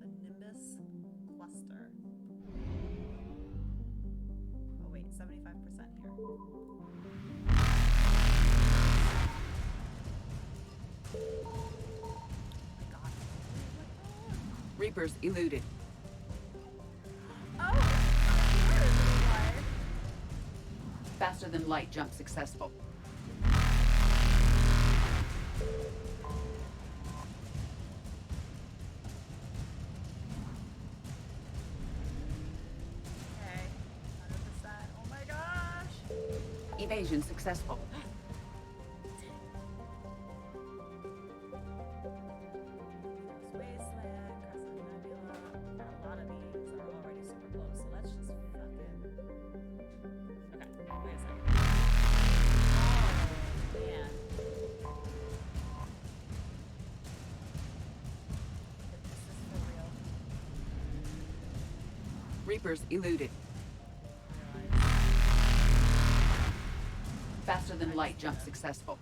The Nimbus cluster. Oh wait, 75% here. Oh my god. Reapers eluded. Oh! Why? Faster than light jump successful. Okay. 100%. Oh my gosh! Evasion successful. Wasteland, Crescent Nebula. Got a lot of these that are already super close, so let's just fucking. Okay, wait a second. Oh, man. If this is for real. Reapers eluded. Faster than light jump successful.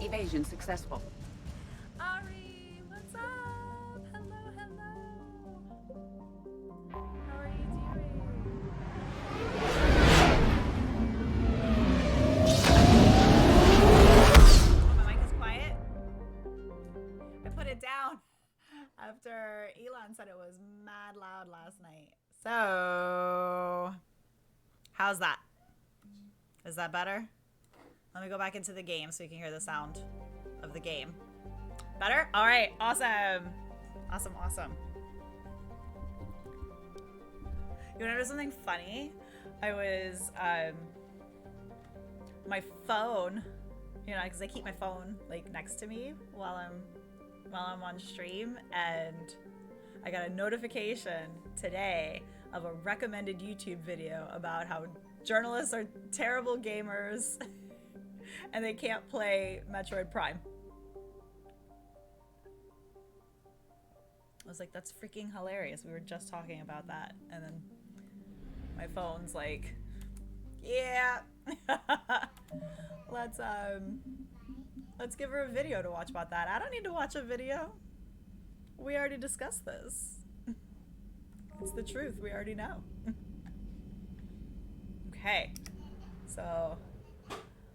Evasion successful. Ari, what's up? Hello, hello. How are you doing? Oh, my mic is quiet. I put it down after Elon said it was mad loud last night. So, how's that? Is that better? Let me go back into the game so you can hear the sound of the game. Better? All right, awesome. Awesome, awesome. You wanna know something funny? I was, my phone, you know, because I keep my phone like next to me while I'm on stream, and I got a notification today of a recommended YouTube video about how journalists are terrible gamers and they can't play Metroid Prime. I was like, that's freaking hilarious. We were just talking about that. And then my phone's like, yeah. Let's give her a video to watch about that. I don't need to watch a video. We already discussed this. It's the truth. We already know. Okay. So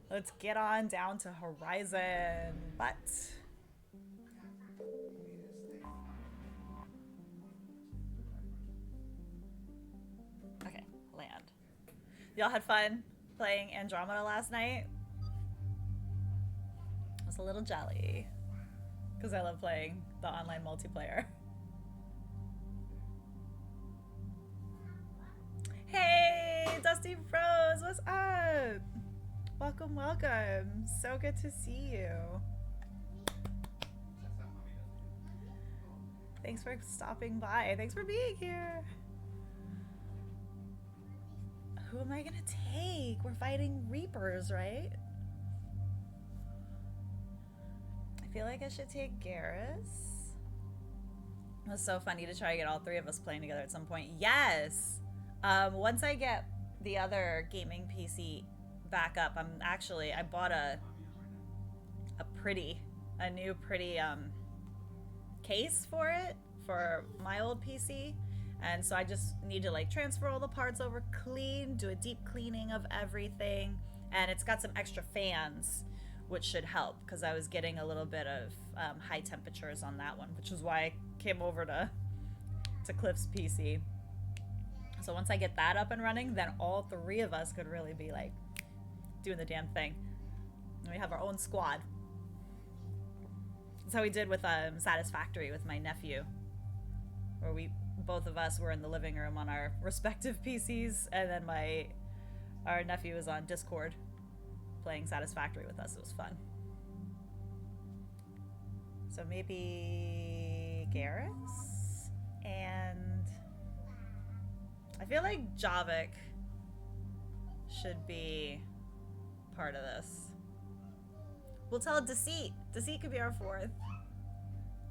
let's get on down to Horizon. But okay, land. Y'all had fun playing Andromeda last night? I was a little jelly because I love playing the online multiplayer. Hey, Dusty Rose, what's up? Welcome, welcome. So good to see you. Thanks for stopping by. Thanks for being here. Who am I gonna take? We're fighting Reapers, right? I feel like I should take Garrus. It was so funny to try to get all three of us playing together at some point. Yes! Once I get the other gaming PC back up, I bought a new pretty case for it for my old PC, and so I just need to like transfer all the parts over, do a deep cleaning of everything, and it's got some extra fans which should help because I was getting a little bit of high temperatures on that one, which is why I came over to Cliff's PC. So once I get that up and running, then all three of us could really be like doing the damn thing. And we have our own squad. That's how we did with Satisfactory with my nephew, where both of us were in the living room on our respective PCs, and then our nephew was on Discord playing Satisfactory with us. It was fun. So maybe Garrus, and I feel like Javik should be part of this. We'll tell Deceit. Deceit could be our fourth.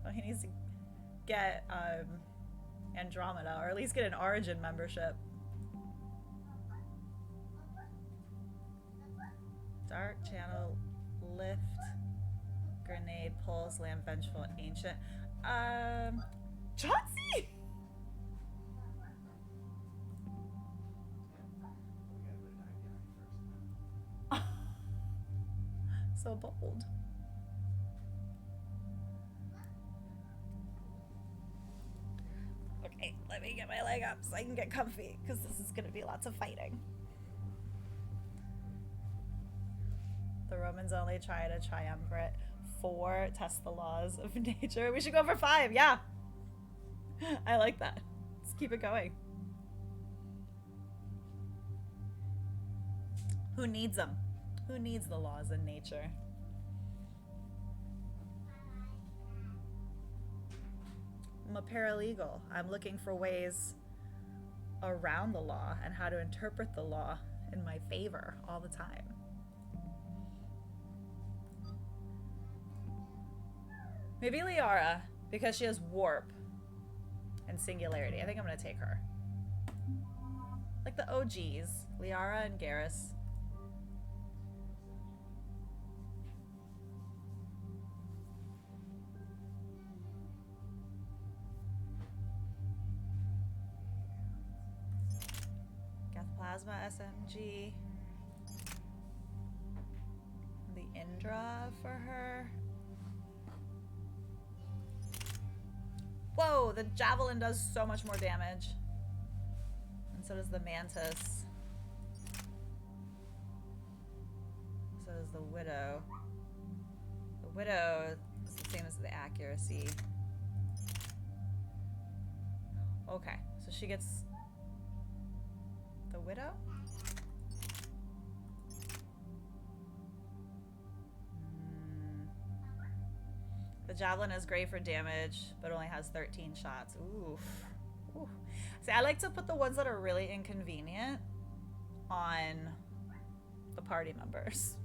Well, he needs to get Andromeda, or at least get an Origin membership. Dark Channel Lift Lost Land, Vengeful Ancient. Chauncey! So bold. Okay, let me get my leg up so I can get comfy, because this is going to be lots of fighting. The Romans only tried a triumvirate. 4, test the laws of nature. We should go for 5, yeah. I like that. Let's keep it going. Who needs them? Who needs the laws in nature? I'm a paralegal. I'm looking for ways around the law and how to interpret the law in my favor all the time. Maybe Liara, because she has warp and singularity. I think I'm gonna take her. Like the OGs, Liara and Garrus. Plasma SMG. The Indra for her. Whoa, the Javelin does so much more damage. And so does the Mantis. So does the Widow. The Widow is the same as the accuracy. Okay, so she gets the Widow? The Javelin is great for damage, but only has 13 shots. Oof. Ooh. See, I like to put the ones that are really inconvenient on the party members.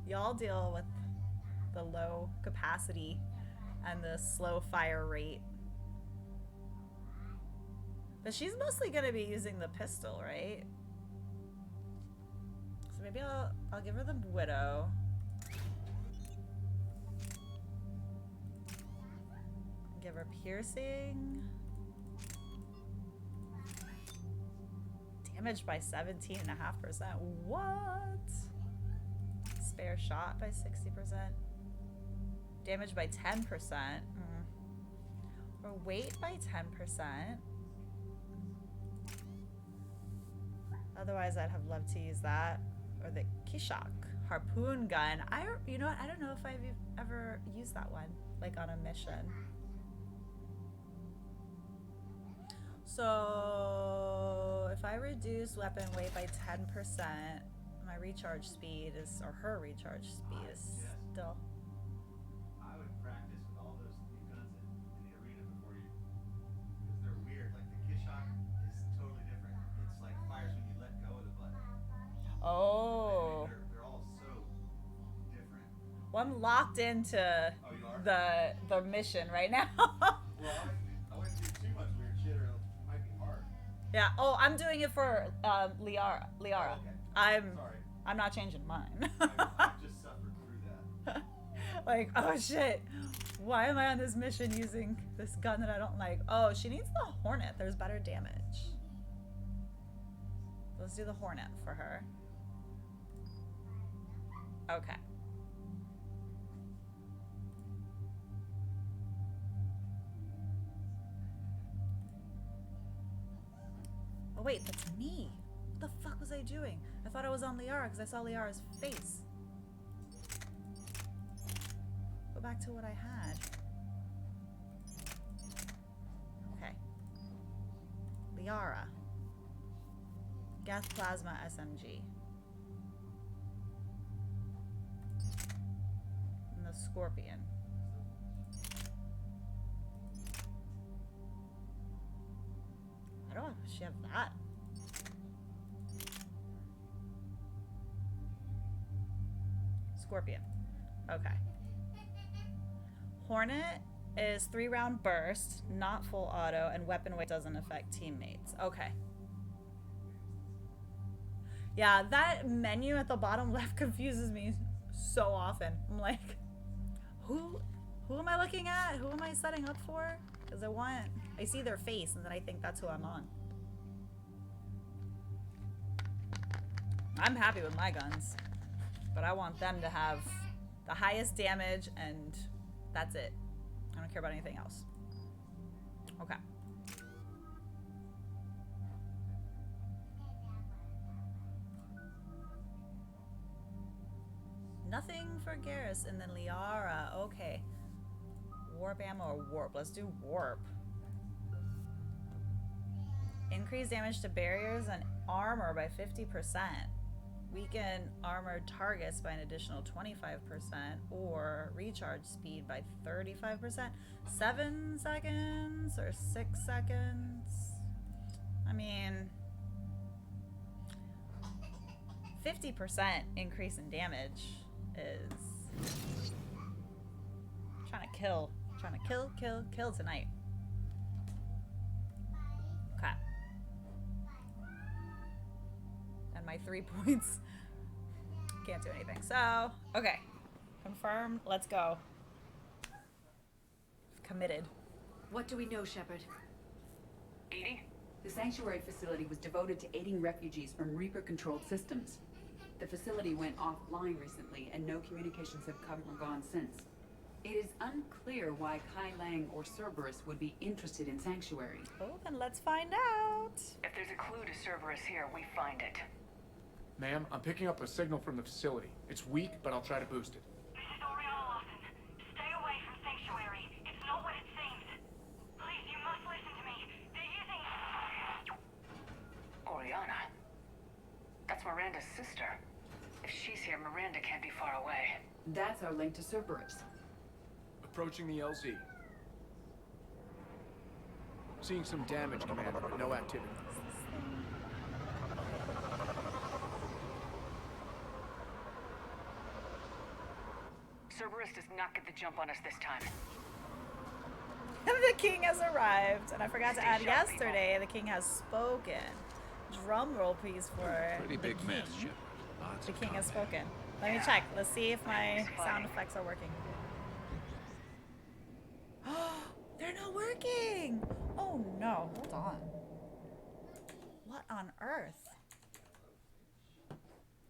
Y'all deal with the low capacity and the slow fire rate. But she's mostly going to be using the pistol, right? So maybe I'll give her the Widow. Give her piercing. Damage by 17.5%. What? Spare shot by 60%. Damage by 10%. Or weight by 10%. Otherwise, I'd have loved to use that. Or the Kishak harpoon gun. You know what? I don't know if I've ever used that one, like on a mission. So if I reduce weapon weight by 10%, my recharge speed is, or her recharge speed is still. I would practice with all those new guns in the arena before you, because they're weird. Like the Kishak is totally different. It's like fires when you let go of the button. Oh. I mean, they're all so different. Well, I'm locked into the mission right now. Well, I wouldn't do too much weird shit, or it might be hard. Yeah. Oh, I'm doing it for Liara. Oh, okay. Sorry. I'm not changing mine. I've just suffered through that. Like, oh shit. Why am I on this mission using this gun that I don't like? Oh, she needs the Hornet. There's better damage. Let's do the Hornet for her. Okay. Oh wait, that's me. What the fuck was I doing? I thought I was on Liara because I saw Liara's face. Go back to what I had. Okay. Liara. Gas Plasma SMG. And the Scorpion. I don't know if she have that. Scorpion. Okay. Hornet is 3-round burst, not full auto, and weapon weight doesn't affect teammates. Okay. Yeah, that menu at the bottom left confuses me so often. I'm like, who looking at? Who am I setting up for? Because I see their face and then I think that's who I'm on. I'm happy with my guns, but I want them to have the highest damage and that's it. I don't care about anything else. Okay. Nothing for Garrus and then Liara. Okay. Warp ammo or warp? Let's do warp. Increase damage to barriers and armor by 50%. Weaken armored targets by an additional 25% or recharge speed by 35%. 7 seconds or 6 seconds? I mean, 50% increase in damage is trying to kill. Trying to kill tonight. Okay. And my 3 points. Can't do anything. So, okay. Confirmed. Let's go. Committed. What do we know, Shepard? Edie? The sanctuary facility was devoted to aiding refugees from Reaper-controlled systems. The facility went offline recently, and no communications have come or gone since. It is unclear why Kai Lang or Cerberus would be interested in Sanctuary. Oh, then let's find out. If there's a clue to Cerberus here, we find it. Ma'am, I'm picking up a signal from the facility. It's weak, but I'll try to boost it. This is Oriana Lawson. Stay away from Sanctuary. It's not what it seems. Please, you must listen to me. They're using... Oriana? That's Miranda's sister. If she's here, Miranda can't be far away. That's our link to Cerberus. Approaching the LZ. Seeing some damage, Commander, but no activity. Cerberus does not get the jump on us this time. The king has arrived. And I forgot to Stay add sharp, yesterday, the king has spoken. Drum roll, please, for Pretty the big king. mess, Shepard. Lots The of king has combat. spoken. Let me check. Let's see if my sound effects are working. They're not working! Oh no, hold on. What on earth?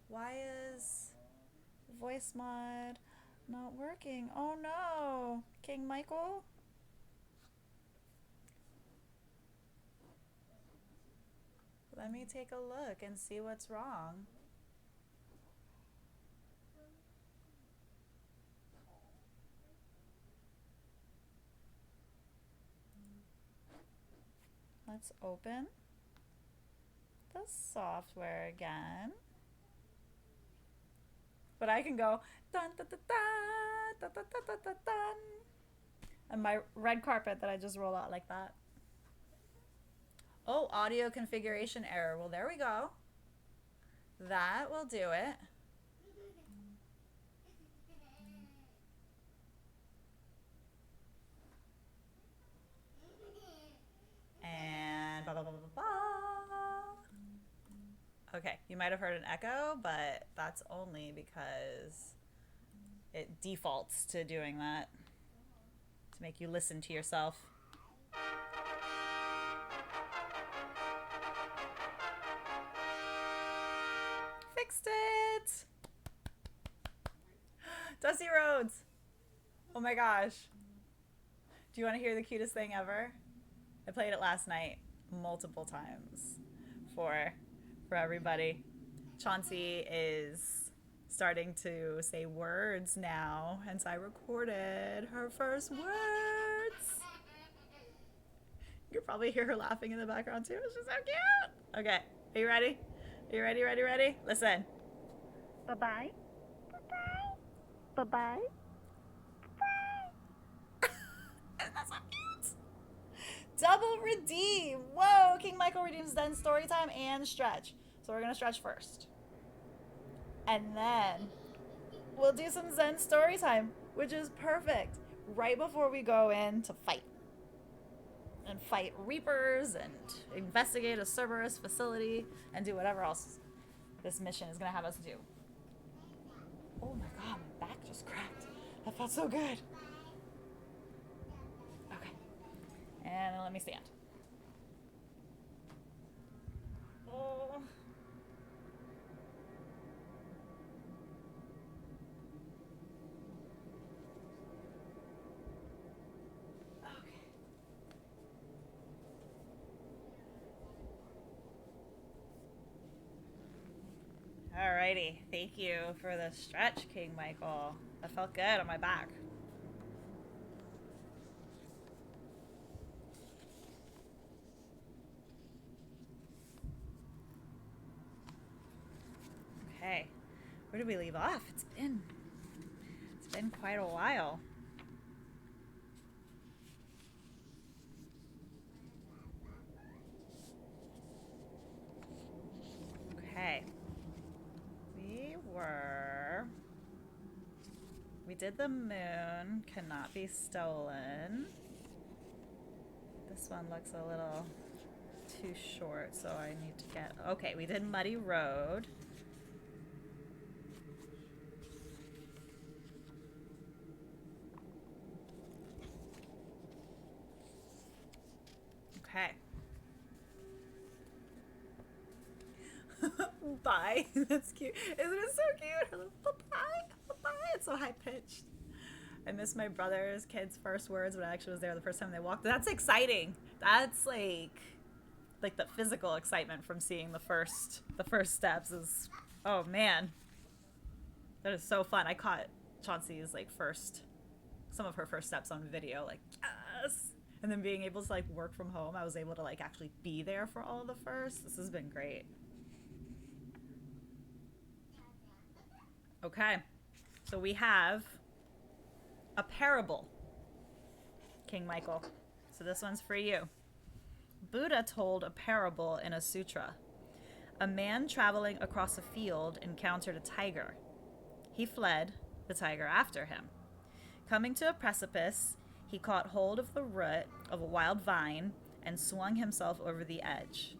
Why is voice mod not working? Oh no! King Michael? Let me take a look and see what's wrong. Let's open the software again. But I can go dun dun dun dun dun dun dun dun dun dun. And my red carpet that I just rolled out like that. Oh, audio configuration error. Well, there we go. That will do it. And blah, blah, blah, blah, blah. Okay, you might have heard an echo, but that's only because it defaults to doing that to make you listen to yourself. Fixed it! Dusty Roads! Oh my gosh. Do you want to hear the cutest thing ever? I played it last night multiple times for everybody. Chauncey is starting to say words now, hence I recorded her first words. You can probably hear her laughing in the background too. She's so cute. Okay, are you ready? Are you ready, ready? Listen. Bye-bye. Bye-bye. Bye-bye. That's so cute. Double redeem. Whoa, King Michael redeems then story time and stretch. So we're gonna stretch first. And then we'll do some Zen story time, which is perfect. Right before we go in to fight. And fight Reapers and investigate a Cerberus facility and do whatever else this mission is gonna have us do. Oh my god, my back just cracked. That felt so good. And let me stand. Oh. Alrighty, thank you for the stretch, King Michael. That felt good on my back. Okay, where did we leave off? It's been quite a while. Okay. We did the moon, cannot be stolen. This one looks a little too short, so I need to get... Okay, we did Muddy Road. Okay. Bye. That's cute. Isn't it so cute? Bye. Bye. It's so high pitched. I miss my brother's kids' first words when I actually was there the first time they walked. That's exciting. That's like the physical excitement from seeing the first steps is, oh man. That is so fun. I caught Chauncey's some of her first steps on video, like, yes. And then being able to work from home, I was able to actually be there for all of the first. This has been great. Okay, so we have a parable, King Michael. So this one's for you. Buddha told a parable in a sutra. A man traveling across a field encountered a tiger. He fled, the tiger after him. Coming to a precipice, he caught hold of the root of a wild vine and swung himself over the edge.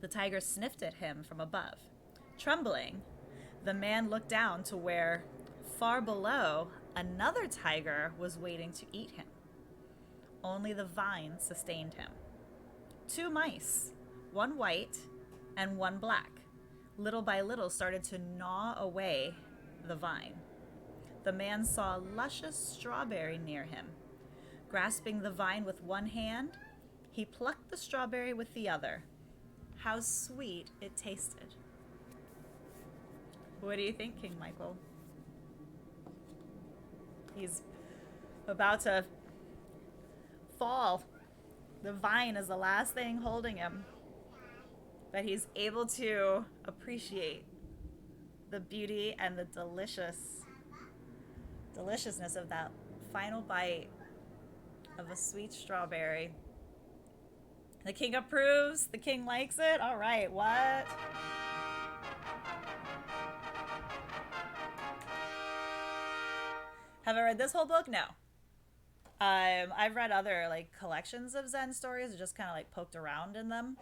The tiger sniffed at him from above. Trembling, the man looked down to where, far below, another tiger was waiting to eat him. Only the vine sustained him. 2 mice, one white and one black, little by little started to gnaw away the vine. The man saw a luscious strawberry near him. Grasping the vine with one hand, he plucked the strawberry with the other. How sweet it tasted. What do you think, King Michael? He's about to fall. The vine is the last thing holding him. But he's able to appreciate the beauty and the deliciousness of that final bite of a sweet strawberry. The king approves. The king likes it. All right, what? Have I read this whole book? No. I've read other collections of Zen stories, just kind of poked around in them.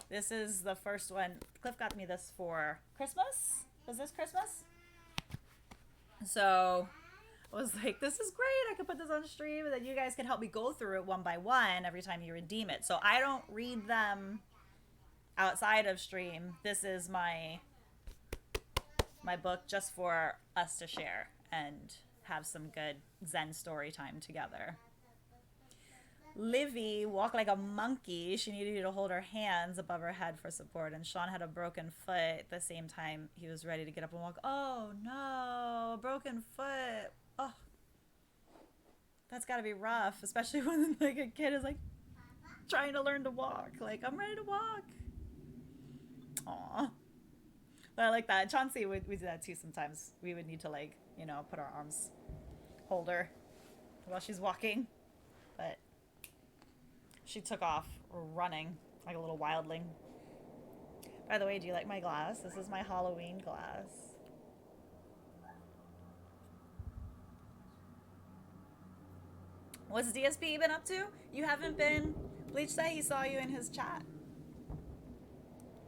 This is the first one. Cliff got me this for Christmas. Was this Christmas? So I was like, this is great. I could put this on stream and then you guys can help me go through it one by one every time you redeem it. So I don't read them outside of stream. This is my book just for us to share and have some good Zen story time together. Livy walked like a monkey. She needed you to hold her hands above her head for support, and Sean had a broken foot at the same time he was ready to get up and walk. Oh no, a broken foot. Oh, that's gotta be rough, especially when a kid is trying to learn to walk. I'm ready to walk. Aw. But I like that. Chauncey we do that too sometimes. We would need to put our arms, hold her while she's walking. But she took off running like a little wildling. By the way, do you like my glass? This is my Halloween glass. What's DSP been up to? You haven't been? Bleach said he saw you in his chat.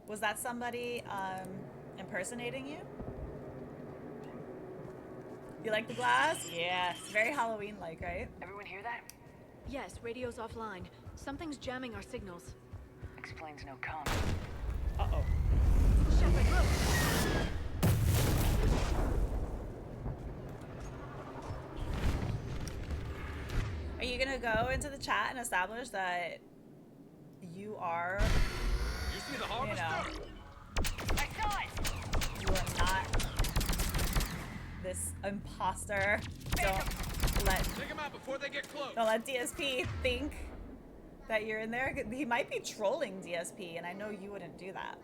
Was that somebody impersonating you? You like the glass? Yeah, it's very Halloween-like, right? Everyone hear that? Yes, radio's offline. Something's jamming our signals. Explains no comment. Uh-oh. Shepard, look! Are you gonna go into the chat and establish that you are, You see the you harvester? know, I saw it! you are not this imposter? Don't let Take him out before they get close. DSP think that you're in there. He might be trolling DSP, and I know you wouldn't do that.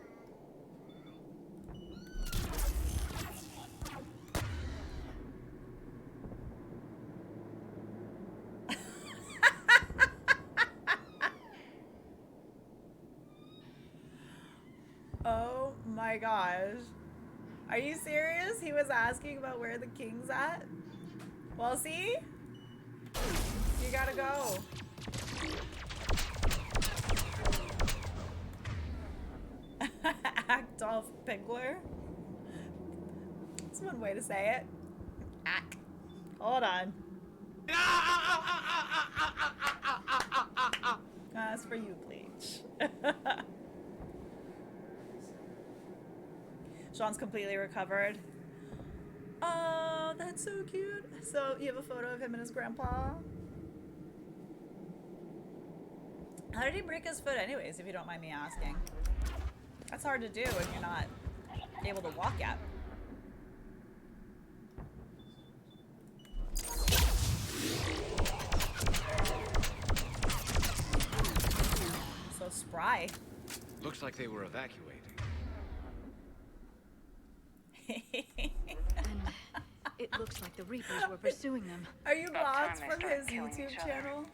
Oh my gosh. Are you serious? He was asking about where the king's at? Well, see? You gotta go. Adolf Pinkler? That's one way to say it. Ack. Hold on. That's for you, Bleach. Sean's completely recovered. Oh, that's so cute. So you have a photo of him and his grandpa? How did he break his foot anyways, if you don't mind me asking? That's hard to do if you're not able to walk yet. So spry. Looks like they were evacuating. And it looks like the Reapers were pursuing them. Are you About time blocked they from started his killing YouTube each other. channel?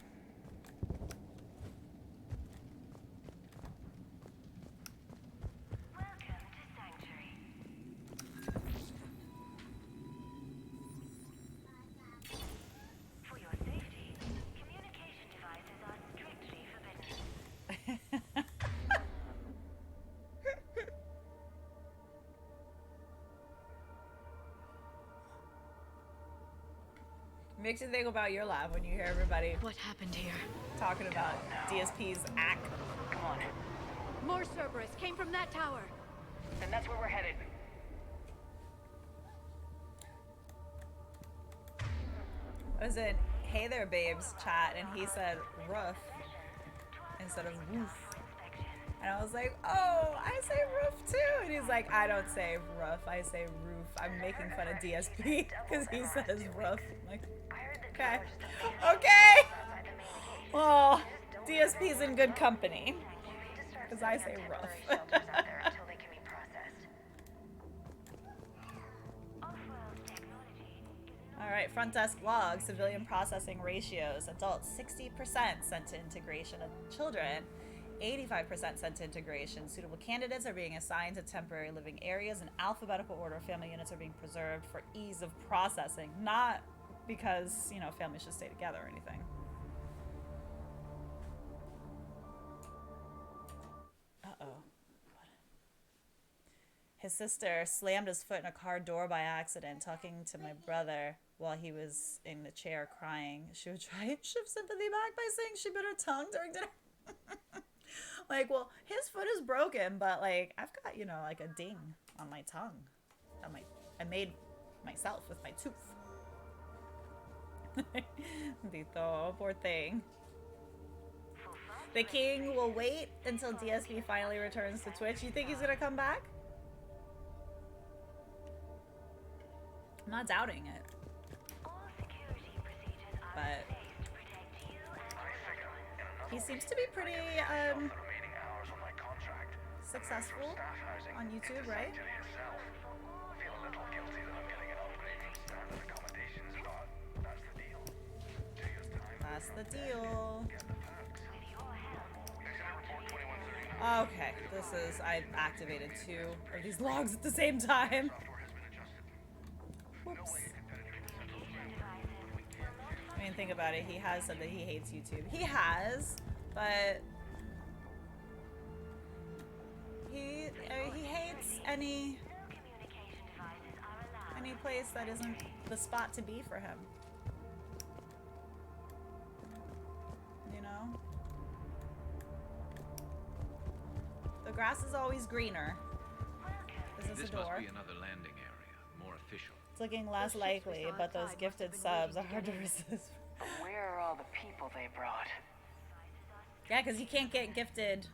Welcome to Sanctuary. For your safety, communication devices are strictly forbidden. Makes you think about your life when you hear everybody What happened here? talking about DSP's act. Come on. More Cerberus came from that tower. Then that's where we're headed. I was in Hey There Babes chat and he said roof instead of roof. And I was like, oh, I say roof too. And he's like, I don't say roof, I say roof. I'm making fun of DSP because he says roof. I'm like, okay. Okay. Well, DSP's in good company because I say roof. All right, front desk log, civilian processing ratios. Adults 60% sent to integration of children, 85% sent to integration. Suitable candidates are being assigned to temporary living areas in alphabetical order. Family units are being preserved for ease of processing, not because, you know, families should stay together or anything. Uh-oh. His sister slammed his foot in a car door by accident, talking to my brother while he was in the chair crying. She would try and shift sympathy back by saying she bit her tongue during dinner. Like, well, his foot is broken, but like I've got, you know, like a ding on my tongue. I made myself with my tooth. Dito, poor thing. The king will wait until DSP finally returns to Twitch. You think he's gonna come back? I'm not doubting it. But he seems to be pretty successful on YouTube, right? That's the deal. Okay, this is, I activated 2 of these logs at the same time. Whoops. I mean, think about it. He has said that he hates YouTube. He has, but he hates any place that isn't the spot to be for him. grass is always greener. Is this This a door? must be another landing area, more official. It's looking less Those ships we likely, saw but those outside gifted must have been subs are waiting to hard to get in. resist. But where are all the people they brought? Yeah, because you can't get gifted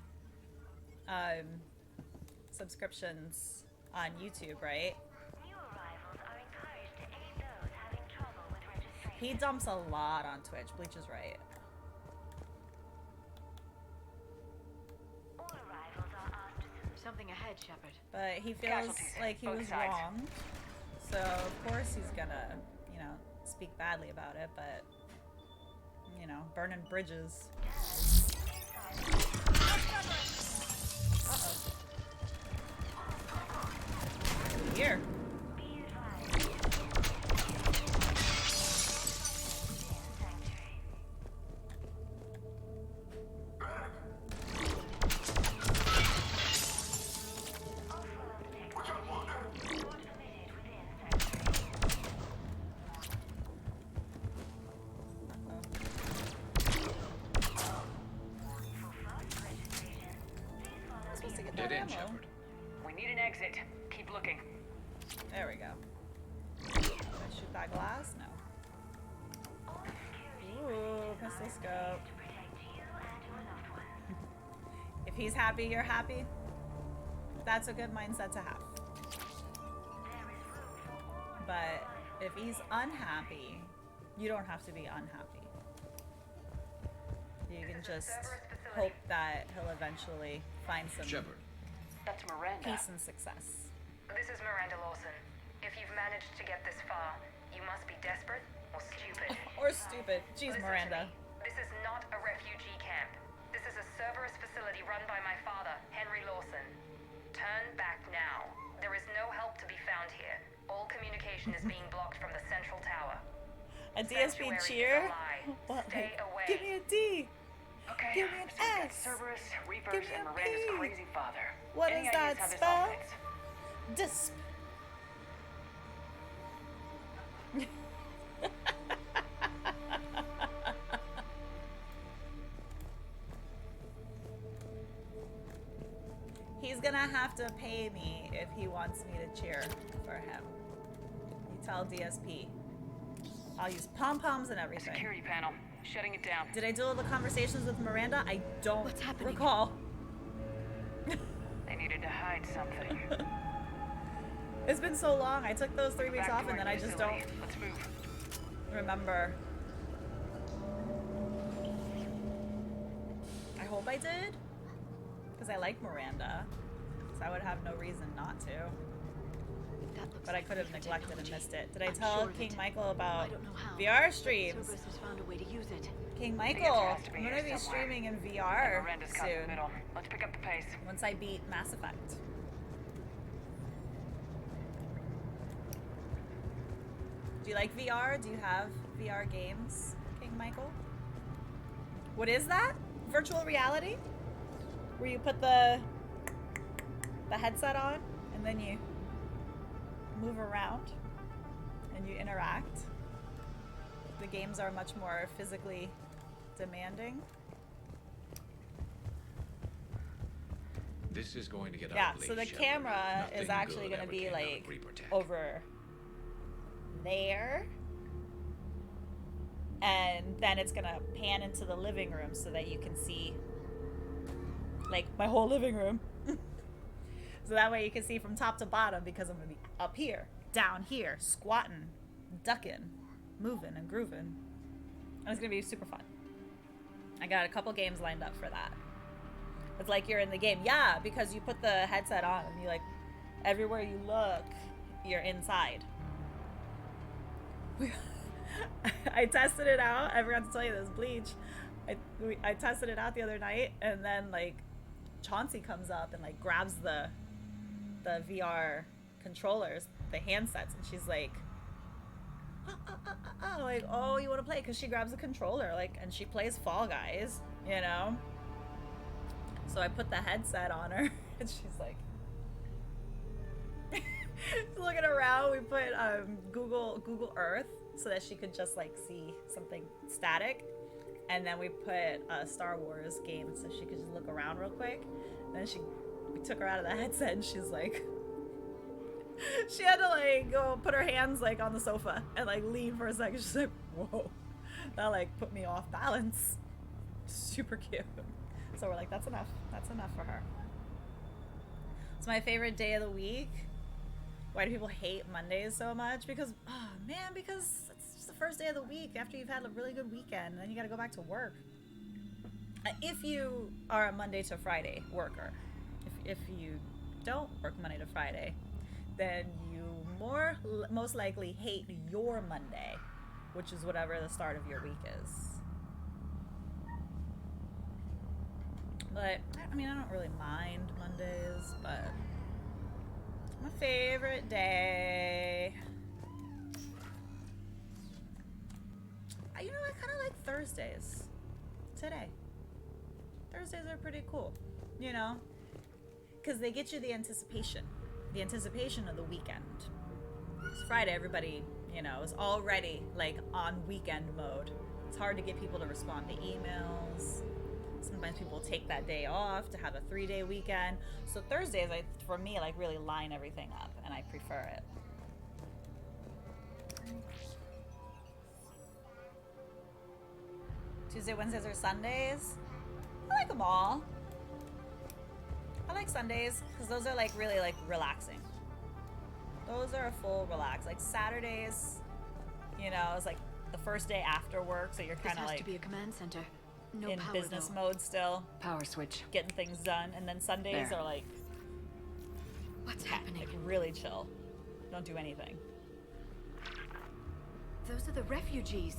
subscriptions on YouTube, right? New arrivals are encouraged to aid those having trouble with registration. He dumps a lot on Twitch. Bleach is right. All arrivals are asked to Something ahead, Shepard. But he feels Casualties, like he both was sides. wronged. So, of course, he's gonna, you know, speak badly about it, but, you know, burning bridges. Uh-oh. Here. be advised. Sanctuary. Off-world technology. Not permitted within sanctuary. For fast registration, please follow I'm supposed to get Dead that end, ammo. Shepard. We need an exit. Keep looking. There we go. Did I shoot that glass? No. all security Ooh, pistol scope. to protect you and your loved ones. If he's happy, you're happy. That's a good mindset to have. There is room for all But if he's unhappy, you don't have to be unhappy. You can just hope that he'll eventually find some Shepard. That's Miranda. peace and success. This is Miranda Lawson. If you've managed to get this far, you must be desperate or stupid. Or stupid. Jeez, Listen to Miranda. me. This is not a refugee camp. This is a Cerberus facility run by my father, Henry Lawson. Turn back now. There is no help to be found here. All communication is being blocked from the central tower. A DSP Sanctuary is cheer? a lie. What? Stay Like, away. give me a D. Okay. Give me an so we've got S. Cerberus, Give Reapers, me and a Miranda's P. crazy father. What Any does ideas that how this spell? all fits? Disp. He's gonna have to pay me if he wants me to cheer for him. You tell DSP. I'll use pom-poms and everything. Security panel. Shutting it down. Did I do all the conversations with Miranda? I don't What's happening? recall. They needed to hide something. It's been so long. I took those 3 weeks Back off to and our then I just facility. don't Let's move. remember. I hope I did. Because I like Miranda. So I would have no reason not to. That looks But I like could have Reaper neglected and technology. missed it. Did I I'm tell sure of King it. Michael I about don't know how. VR but streams? Cerberus has found a way to use it. King The answer Michael, has to be I'm here gonna be somewhere. streaming in And VR Miranda's caught in the soon. middle. Let's pick up the pace. Once I beat Mass Effect. Do you like VR? Do you have VR games, King Michael? What is that? Virtual reality? Where you put the headset on and then you move around and you interact. The games are much more physically demanding. This is going to get Yeah, ugly, so the Shepard. camera is Nothing actually good going to ever be came out of like Reaper tech. over there. And then it's going to pan into the living room so that you can see like my whole living room. So that way you can see from top to bottom because I'm going to be up here, down here, squatting, ducking, moving and grooving. And it's going to be super fun. I got a couple games lined up for that. It's like you're in the game. Yeah, because you put the headset on and you like, everywhere you look, you're inside. I tested it out. I forgot to tell you this, Bleach. I tested it out the other night and then like Chauncey comes up and like grabs the VR controllers, the handsets, and she's like, like, oh, you want to play? Because she grabs the controller, like, and she plays Fall Guys, you know? So I put the headset on her, and she's like, she's looking around. We put Google Earth so that she could just like see something static, and then we put a Star Wars game so she could just look around real quick. And then we took her out of the headset and she's like, she had to like go put her hands like on the sofa and like lean for a second. She's like, whoa, that like put me off balance. Super cute. So we're like, that's enough. That's enough for her. It's my favorite day of the week. Why do people hate Mondays so much? Because, oh man, because it's just the first day of the week after you've had a really good weekend, and then you got to go back to work. If you are a Monday to Friday worker, if you don't work Monday to Friday, then you most likely hate your Monday, which is whatever the start of your week is. But, I mean, I don't really mind Mondays, but it's my favorite day. You know, I kind of like Thursdays today. Thursdays are pretty cool, you know, because they get you the anticipation of the weekend. It's Friday, everybody, you know, is already like on weekend mode. It's hard to get people to respond to emails. Sometimes people take that day off to have a 3-day weekend. So Thursdays, for me, like really line everything up, and I prefer it. Tuesday, Wednesdays, or Sundays? I like them all. I like Sundays because those are like really like relaxing. Those are a full relax. Like Saturdays, you know, it's like the first day after work, so you're kind of like to be a command center. No in power, business though. mode still, Power switch. getting things done. And then Sundays There. are like, What's happening? like really chill. Don't do anything. Those are the refugees.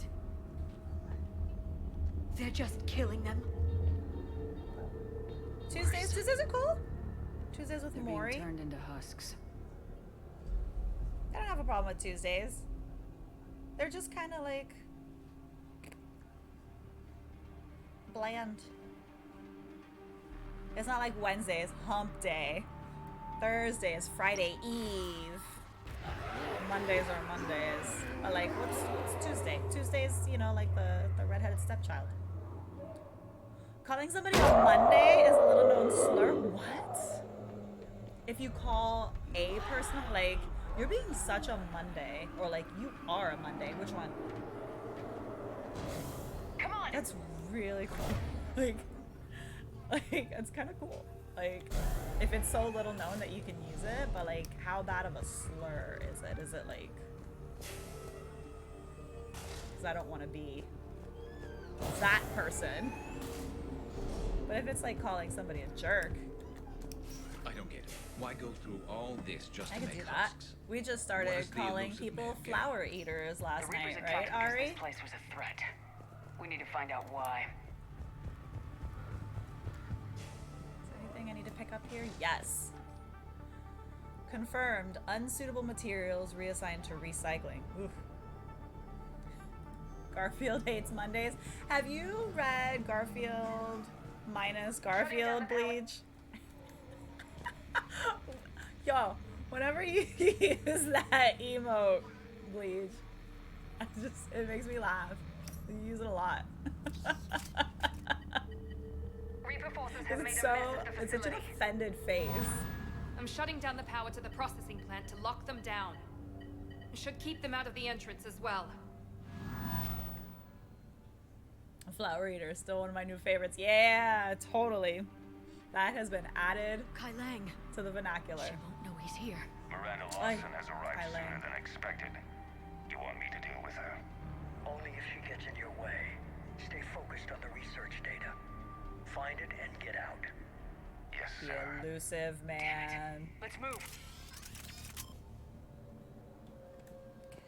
They're just killing them. Tuesdays are cool. Tuesdays with They're Maury. being turned into husks. I don't have a problem with Tuesdays. They're just kind of like bland. It's not like Wednesday is hump day. Thursday is Friday Eve. Mondays are Mondays. But like, what's Tuesday? Tuesday's, you know, like the redheaded stepchild. Calling somebody on Monday is a little known slur. What? If you call a person, like, you're being such a Monday, or like, you are a Monday. Which one? Come on! That's really cool. Like, it's kind of cool. Like, if it's so little known that you can use it, but like, how bad of a slur is it? Is it like, because I don't want to be that person. But if it's like calling somebody a jerk, I don't get it. Why go through all this just I to could make do that. husks? We just What started is the calling elusive people man get? flower eaters last The Reapers night, attacked right, because Ari? this place was a threat. We need to find out why. Is there anything I need to pick up here? Yes. Confirmed. Unsuitable materials reassigned to recycling. Oof. Garfield hates Mondays. Have you read Garfield minus Garfield Bleach? Yo, whenever you use that emote, Bleach, it makes me laugh. You use it a lot. Reaper forces have made It's a so, mess of the it's such an facility. offended face. I'm shutting down the power to the processing plant to lock them down. I should keep them out of the entrance as well. Flower Eater is still one of my new favorites. Yeah, totally. That has been added Kai Lang. to the vernacular. She won't know he's here. Miranda Ay, Lawson has arrived Kai Lang. sooner than expected. You want me to deal with her? Only if she gets in your way. Stay focused on the research data. Find it and get out. Yes, The sir. elusive man. Let's move.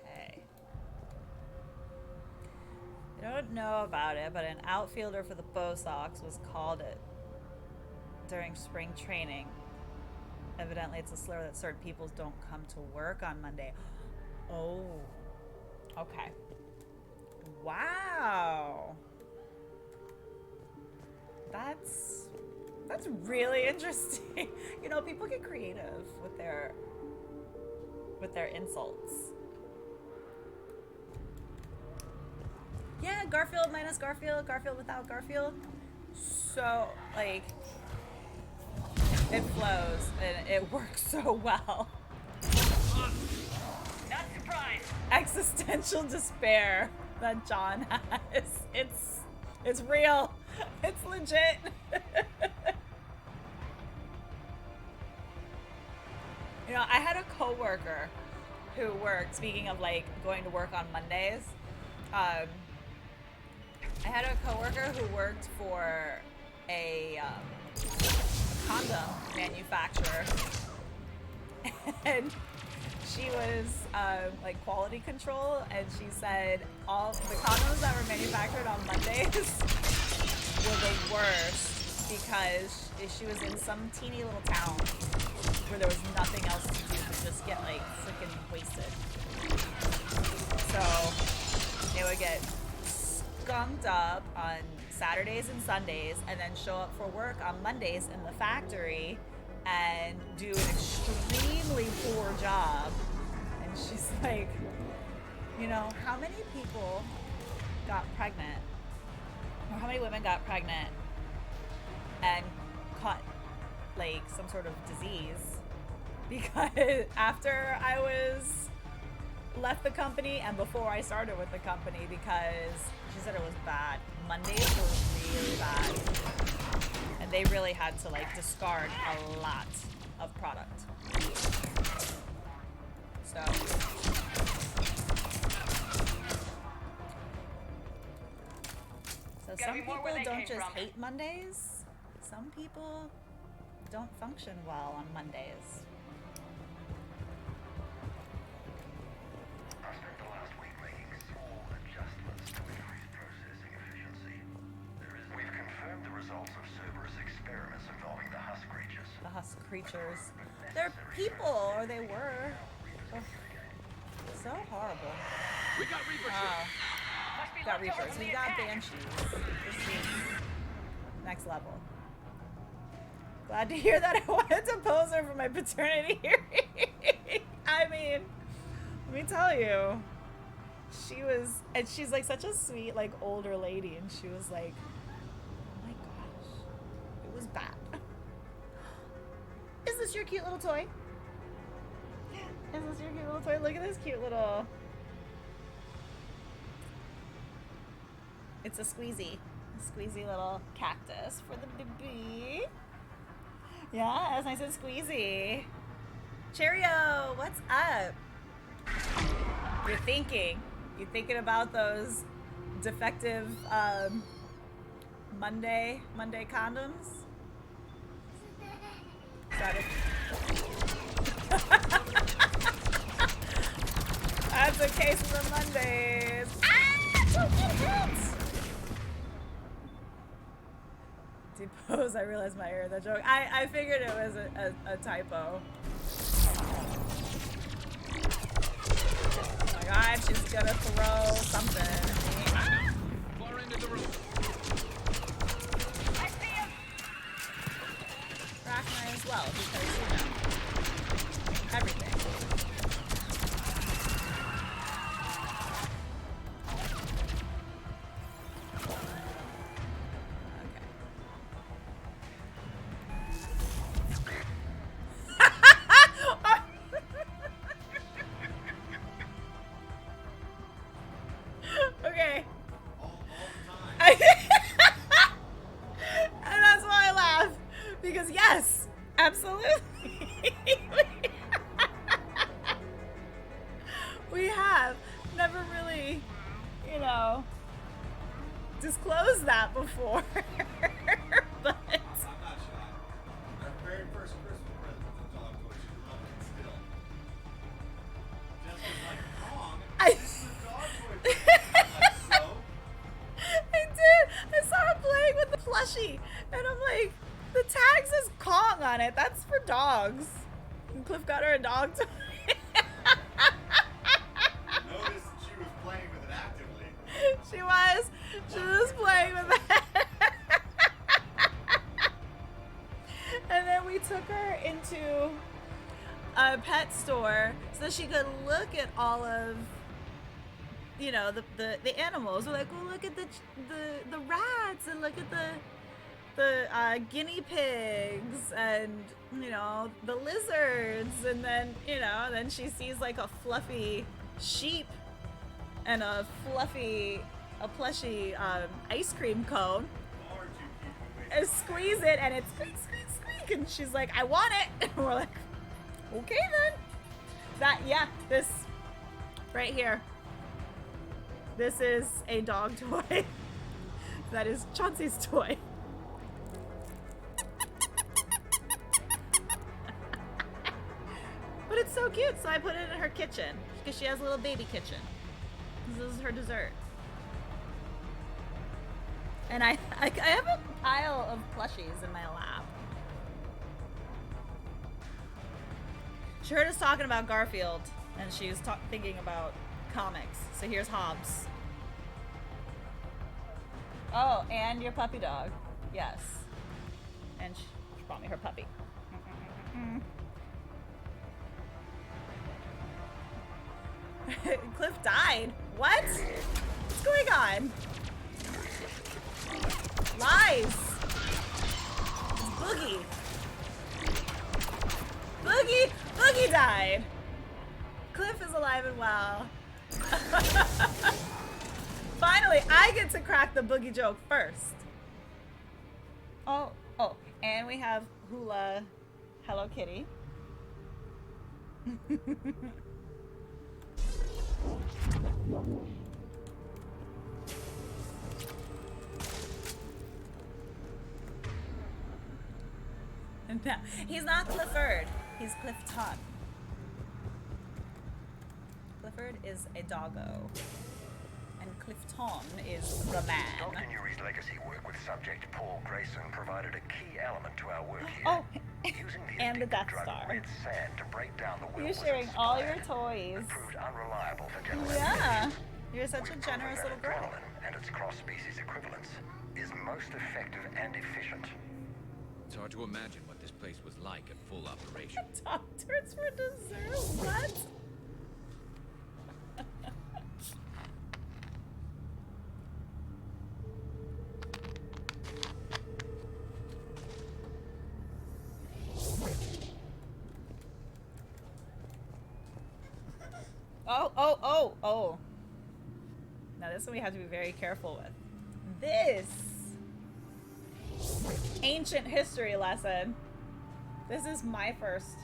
Okay. I don't know about it, but an outfielder for the Bo Sox was called it during spring training. Evidently, it's a slur that certain peoples don't come to work on Monday. Oh. Okay. Wow. That's really interesting. You know, people get creative with their insults. Yeah, Garfield minus Garfield, Garfield without Garfield. So, like, It flows and it works so well. Not surprised. Existential despair that John has. It's real. It's legit. You know, I had a coworker who worked, speaking of like going to work on Mondays, I had a coworker who worked for a condom manufacturer, and she was like quality control, and she said all the condoms that were manufactured on Mondays were the worst because she was in some teeny little town where there was nothing else to do but just get like freaking wasted. So they would get skunked up on Saturdays and Sundays and then show up for work on Mondays in the factory and do an extremely poor job. And she's like, you know, how many people got pregnant, or how many women got pregnant and caught like some sort of disease because after I was left the company and before I started with the company, because she said it was bad. Mondays were really bad, and they really had to like discard a lot of product. So some people don't just hate Mondays. Some people don't function well on Mondays. I spent the last week making small adjustments to increase processing efficiency. We've confirmed the results of Cerberus experiments involving the husk creatures. The husk creatures. They're people, or they were. Ugh. So horrible. We got Reaper We got Reapers. We got Banshees. This is next level. Glad to hear that I wanted to pose her for my paternity hearing. I mean, let me tell you, she was, and she's like such a sweet, like older lady, and she was like, oh my gosh, it was bad. Is this your cute little toy? Is this your cute little toy? Look at this cute little. It's a squeezy little cactus for the baby. Yeah, it's nice and squeezy. Cheerio, what's up? You're thinking about those defective Monday condoms? That's a case of the Mondays. Ah, don't get hit! Depose, I realized my error, that joke. I figured it was a typo. Oh my god, she's gonna throw something at me. Ah! Far end of the room. I see him. Rachni as well, because, you know, everything. Okay. And that's why I laugh. Because yes, absolutely. We have never really, you know, disclosed that before. But I'm not shy. Our very first Christmas present was a dog toy. She loved it still. Jessica's like, Mom, this is a dog toy. I'm like, so? I did. I saw her playing with the plushie, and I'm like, the tag says Kong on it. That's for dogs. And Cliff got her a dog toy. Notice she was playing with it actively. She was playing with it. And then we took her into a pet store so she could look at all of, you know, the animals. We're like, well, look at the rats, and look at the guinea pigs and, you know, the lizards, and then, you know, then she sees like a fluffy sheep and a plushy ice cream cone, and squeeze it, and it's squeak, squeak, squeak, and she's like, I want it. And we're like, okay then. Yeah, this right here. This is a dog toy. That is Chauncey's toy. But it's so cute, so I put it in her kitchen because she has a little baby kitchen. This is her dessert. And I have a pile of plushies in my lap. She heard us talking about Garfield, and she was thinking about comics. So here's Hobbs. Oh, and your puppy dog. Yes. And she brought me her puppy. Cliff died. What? What's going on? Lies. It's Boogie. Boogie died. Cliff is alive and well. Finally, I get to crack the Boogie joke first. Oh, and we have Hula Hello Kitty. No, he's not Clifford. He's Clifton. Clifford is a doggo. And Clifton is the man. Dr. Newry's legacy work with subject Paul Grayson provided a key element to our work here. Oh, using the and the addictive Death drug Star. red sand to break down the will You're sharing all your toys. proved unreliable for general Yeah, you're such a generous little girl. Adrenaline and its cross-species equivalence is most effective and efficient. It's hard to imagine what this place was like at full operation. Doctors for dessert? What? Oh. Now this one we have to be very careful with. This ancient history lesson. This is my first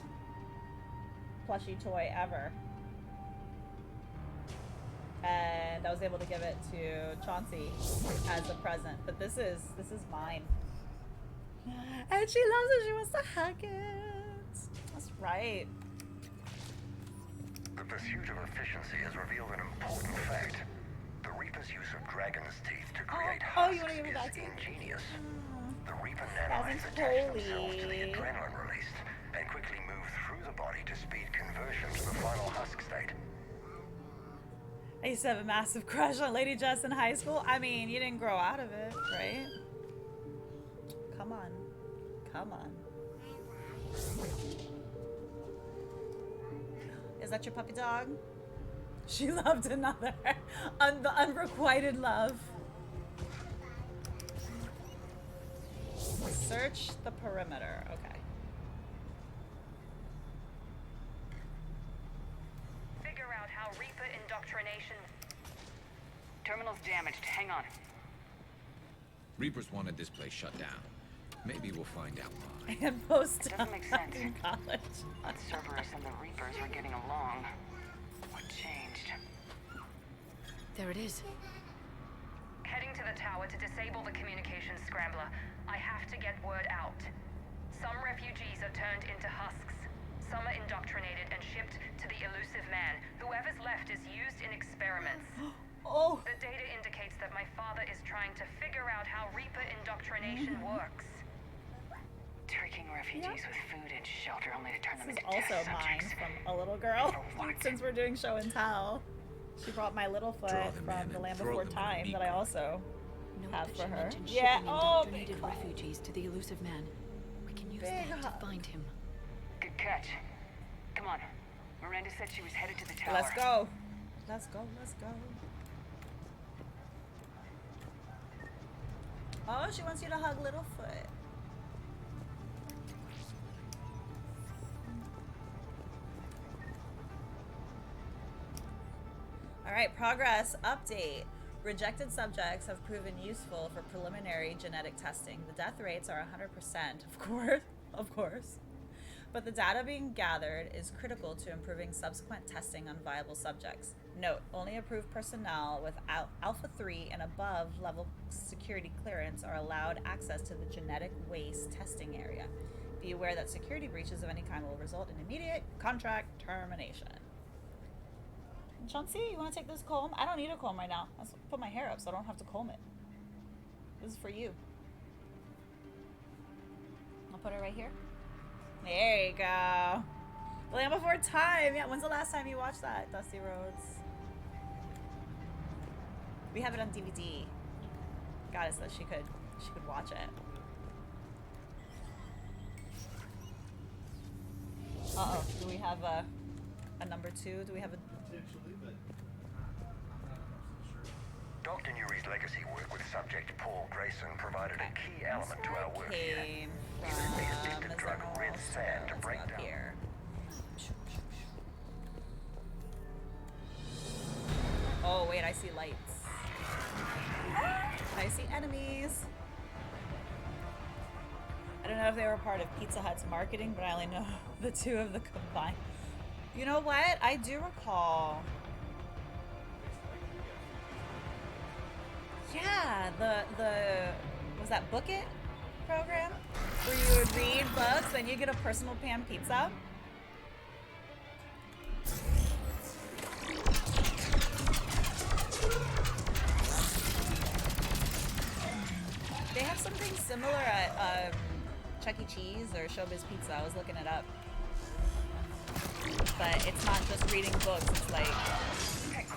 plushie toy ever. And I was able to give it to Chauncey as a present. But this is mine. And she loves it. She wants to hug it. That's right. The pursuit of efficiency has revealed an important fact. The Reaper's use of dragon's teeth to create husks you wanna give me that is too? ingenious. The Reaper nanites attach themselves to the adrenaline released and quickly move through the body to speed conversion to the final husk state. I used to have a massive crush on Lady Jess in high school. I mean, you didn't grow out of it, right? Come on. Is that your puppy dog? She loved another. The unrequited love. Search the perimeter. Okay. Figure out how Reaper indoctrination... Terminal's damaged. Hang on. Reapers wanted this place shut down. Maybe we'll find out why. And post It doesn't make sense. in college. Cerberus and the Reapers were getting along. What changed? There it is. Heading to the tower to disable the communications scrambler. I have to get word out. Some refugees are turned into husks. Some are indoctrinated and shipped to the elusive man. Whoever's left is used in experiments. Oh. The data indicates that my father is trying to figure out how Reaper indoctrination works. Tricking refugees with food and shelter only to turn them This is into also test mine subjects. from a little girl. For what? Since we're doing show and tell. She brought my little foot Draw them in from The and Land throw Before them in a Time meat that I grinder. also Note have that for she her. mentioned Yeah, shipping oh, indoctrinated big hug. refugees to the elusive man. We can use Big that hug. to find him. Good catch. Come on. Miranda said she was headed to the tower. Let's go. Let's go. Oh, she wants you to hug Littlefoot. Alright, progress update. Rejected subjects have proven useful for preliminary genetic testing. The death rates are 100%, of course. But the data being gathered is critical to improving subsequent testing on viable subjects. Note, only approved personnel with Alpha 3 and above level security clearance are allowed access to the genetic waste testing area. Be aware that security breaches of any kind will result in immediate contract termination. Chauncey, you want to take this comb? I don't need a comb right now. I'll put my hair up so I don't have to comb it. This is for you. I'll put it right here. There you go. The Land Before Time. Yeah, when's the last time you watched that, Dusty Roads? We have it on DVD. Got it so that she could watch it. Uh-oh. Do we have a number 2? Do we have a... Potentially, but Dr. Newry's legacy work with subject Paul Grayson provided a key element to our work here. He used the addictive drug red sand to break down. Here. Oh, wait, I see lights. I see enemies. I don't know if they were part of Pizza Hut's marketing, but I only know the 2 of the combined. You know what? I do recall. Yeah, the was that Book It program where you would read books and you get a personal pan pizza. They have something similar at Chuck E. Cheese or Showbiz Pizza. I was looking it up. But it's not just reading books. It's like,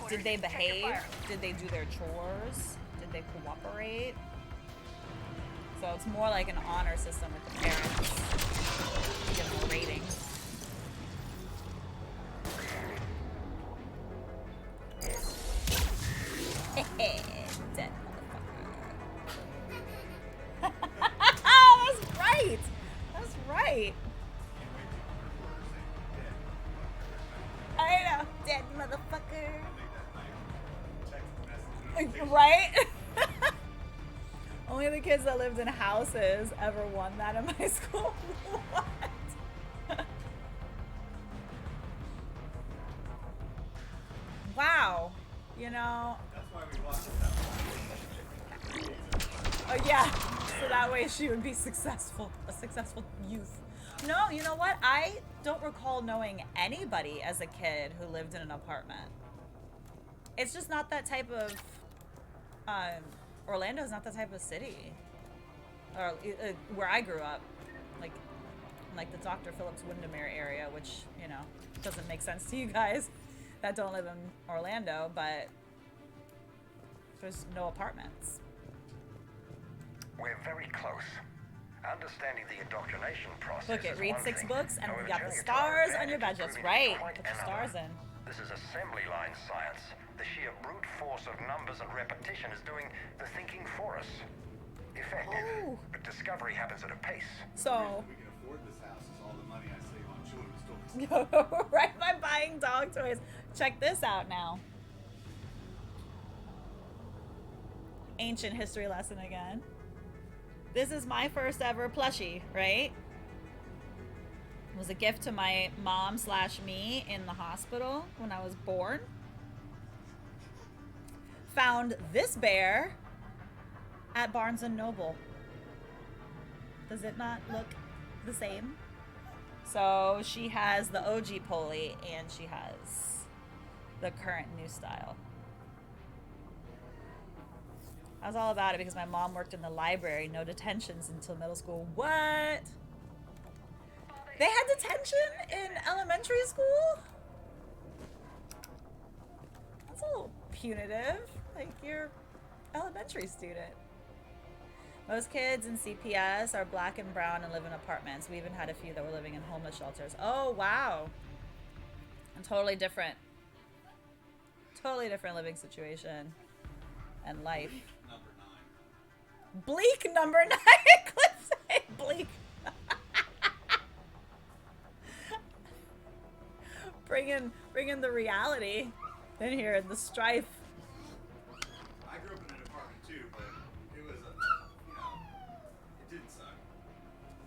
did they behave? Did they do their chores? Did they cooperate? So it's more like an honor system with the parents. Give them a rating. Dead motherfucker. That's right. That's right. I know. Dead motherfucker. Right? Only the kids that lived in houses ever won that in my school. What? Wow. You know. that's why we watch it. Oh yeah. So that way she would be successful. A successful youth. No, you know what? I don't recall knowing anybody as a kid who lived in an apartment. It's just not that type of... Orlando's not that type of city. Or where I grew up. Like the Dr. Phillips Windermere area, which, you know, doesn't make sense to you guys that don't live in Orlando, but there's no apartments. We're very close. Understanding the indoctrination process. Look, it is read one 6 thing. books and However, we got the turning it to our stars on your advantage badges. is Right, proving put quite your stars another. in. This is assembly line science. The sheer brute force of numbers and repetition is doing the thinking for us. Effective, but discovery happens at a pace. So... We can afford this house is all the money I save on children's toys. Right, by buying dog toys. Check this out now. Ancient history lesson again. This is my first ever plushie, right? It was a gift to my mom / me in the hospital when I was born. Found this bear at Barnes & Noble. Does it not look the same? So she has the OG Polly and she has the current new style. I was all about it because my mom worked in the library. No detentions until middle school. What? They had detention in elementary school? That's a little punitive. Like, you're an elementary student. Most kids in CPS are black and brown and live in apartments. We even had a few that were living in homeless shelters. Oh, wow. A totally different living situation and life. Bleak number 9. Let's say bleak. bring in the reality in here, the strife. I grew up in an apartment too, but it was it didn't suck.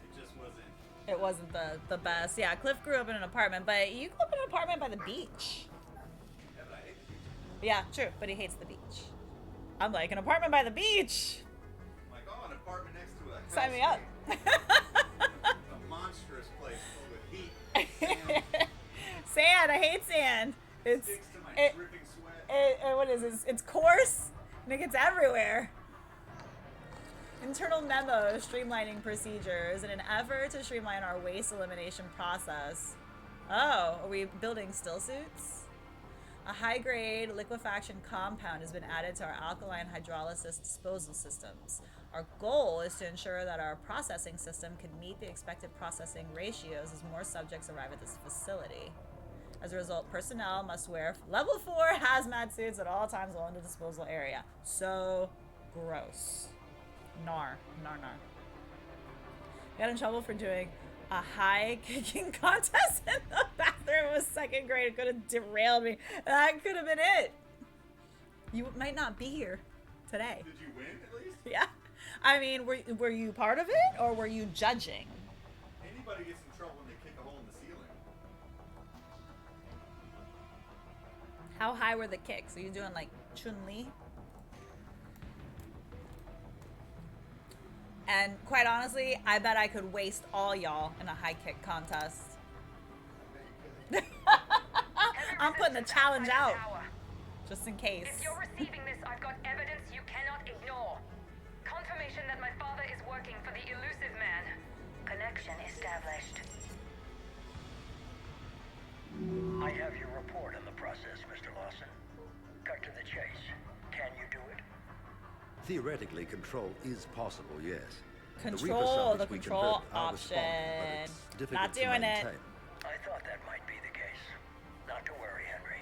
It just wasn't. It wasn't the best. Yeah, Cliff grew up in an apartment, but you grew up in an apartment by the beach. Yeah, but I hate the beach. Yeah, true, but he hates the beach. I'm like, an apartment by the beach. I'm like, oh, an apartment next to a Sign me up. a monstrous place filled with heat. Sand, I hate sand. It's Sticks to my dripping sweat. what is this? It's coarse and it gets everywhere. Internal memo streamlining procedures in an effort to streamline our waste elimination process. Oh, are we building still suits? A high-grade liquefaction compound has been added to our alkaline hydrolysis disposal systems. Our goal is to ensure that our processing system can meet the expected processing ratios as more subjects arrive at this facility. As a result, personnel must wear level 4 hazmat suits at all times while in the disposal area. So gross. Nar. Got in trouble for doing a high kicking contest in the bathroom. It was 2nd grade. It could have derailed me. That could have been it. You might not be here today. Did you win at least? Yeah. I mean, were you part of it or were you judging? Anybody gets in trouble when they kick a hole in the ceiling. How high were the kicks? Are you doing like Chun-Li? And quite honestly, I bet I could waste all y'all in a high kick contest. I'm putting the challenge out. Just in case. If you're receiving this, I've got evidence you cannot ignore. Confirmation that my father is working for the elusive man. Connection established. I have your report on the process, Mr. Lawson. Cut to the chase. Can you do it? Theoretically, control is possible, yes. Control, the we control convert are option. responding, but it's difficult Not to doing it. maintain. I thought that might be the case. Not to worry, Henry.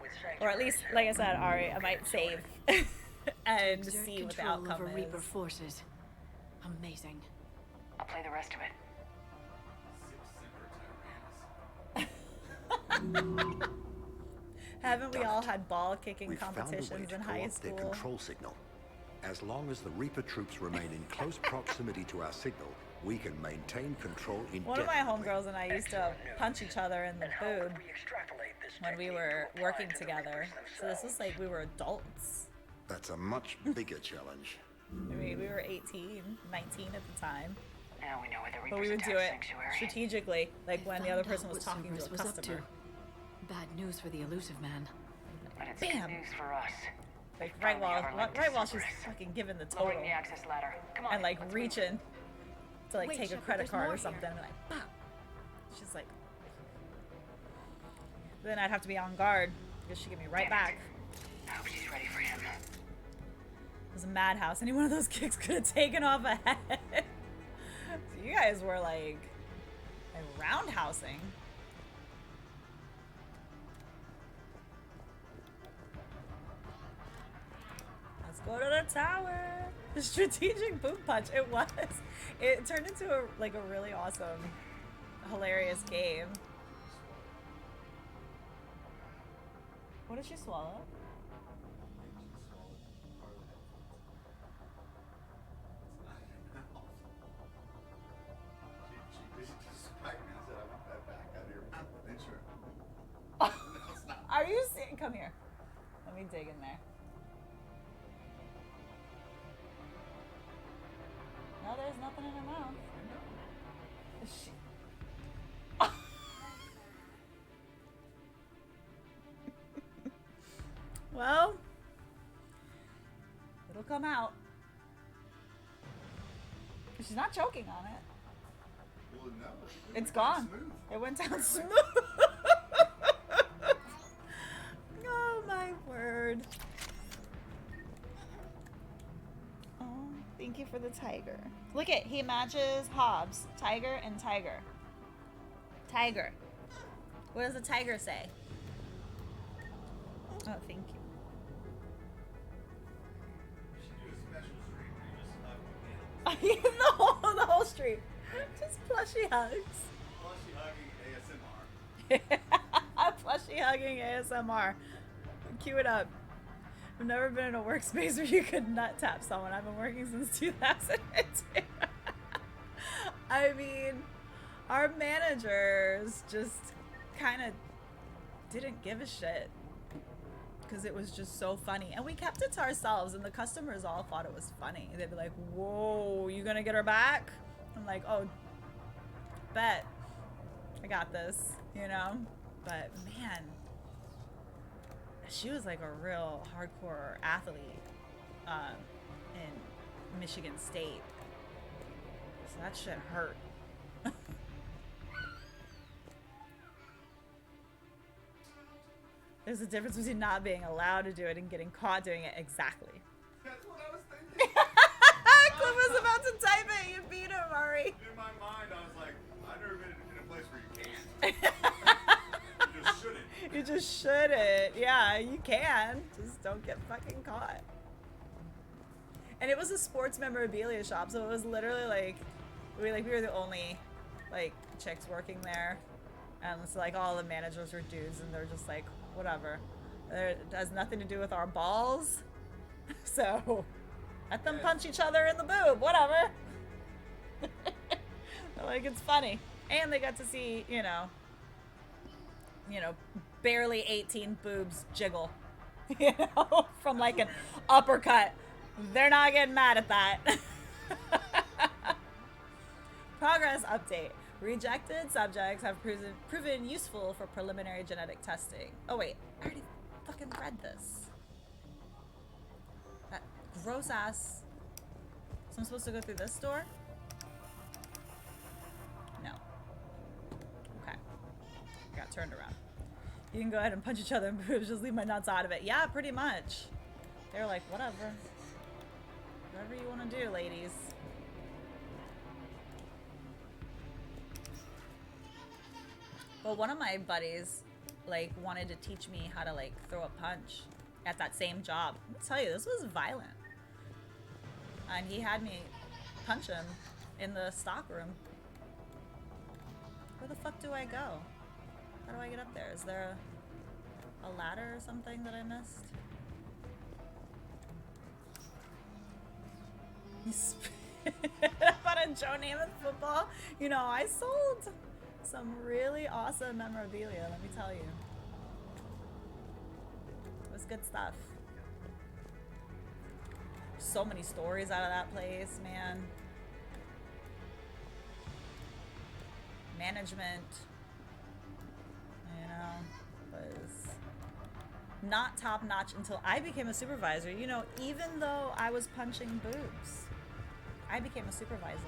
With Or at least, like I said, Ari, I might save and Exert see what the control outcome over is. Reaper forces. Amazing. I'll play the rest of it. Haven't we all had ball kicking We've found a way competitions to in high co-opt their school? control signal. As long as the Reaper troops remain in close proximity to our signal, we can maintain control indefinitely. One of my homegirls and I used to punch each other in the boob when we were working together. So this was like we were adults. That's a much bigger challenge. I mean, we were 18, 19 at the time. Now we know where the But we Reapers would do attack it Sanctuary. strategically, like when the other person was What talking to Cerberus a was up customer. to. Bad news for the elusive man. But it's Bam! good news for us. Like We right finally while have our link to right while she's Cerberus. fucking giving the Lowering total the access ladder. Come on. and like let's move. reaching to like Wait, take a Shepard, credit there's card more or something. here. And like, pop. She's like, then I'd have to be on guard because she'd give me right Damn it. back. I hope she's ready for him. It was a madhouse. Any one of those kicks could have taken off a head. So you guys were like roundhousing. Let's go to the tower. The strategic boom punch. It was. It turned into a really awesome, hilarious game. What did she swallow? Are you serious? Come here. Let me dig in there. No, there's nothing in her mouth. Is she... Well, it'll come out. She's not choking on it. Well, no. It's gone. It went down smooth. Oh my word. Oh, thank you for the tiger. Look at, he matches Hobbs. Tiger and tiger. Tiger. What does the tiger say? Oh, thank you. We should do a special stream where you just hug the whole street. Just plushie hugs. Plushie hugging ASMR. Plushie hugging ASMR. Cue it up. I've never been in a workspace where you could nut tap someone. I've been working since 2002. I mean, our managers just kind of didn't give a shit because it was just so funny. And we kept it to ourselves, and the customers all thought it was funny. They'd be like, whoa, you gonna get her back? I'm like, oh, bet. I got this, you know? But man, she was like a real hardcore athlete in Michigan State. So that shit hurt. There's a difference between not being allowed to do it and getting caught doing it. Exactly. That's what I was thinking. Cliff was about to type it. You beat him, Murray. In my mind, I was like, I've never been in a place where you can't. You just shouldn't. You just shouldn't. Yeah, you can. Just don't get fucking caught. And it was a sports memorabilia shop, so it was literally like we were the only like chicks working there, and so like all the managers were dudes, and they're just like, whatever. It has nothing to do with our balls, so let them punch each other in the boob. Whatever. Like, it's funny, and they got to see, you know, barely 18 boobs jiggle, you know, from like an uppercut. They're not getting mad at that. Progress update. Rejected subjects have proven useful for preliminary genetic testing. Oh wait, I already fucking read this. That gross ass. So I'm supposed to go through this door? No. Okay. Got turned around. You can go ahead and punch each other in boobs, just leave my nuts out of it. Yeah, pretty much. They're like, whatever. Whatever you want to do, ladies. But one of my buddies, like, wanted to teach me how to, like, throw a punch at that same job. Let me tell you, this was violent. And he had me punch him in the stock room. Where the fuck do I go? How do I get up there? Is there a ladder or something that I missed? About a Joe Namath football? You know, I sold some really awesome memorabilia, let me tell you. It was good stuff. So many stories out of that place, man. Management, you know, was not top notch until I became a supervisor. You know, even though I was punching boobs, I became a supervisor.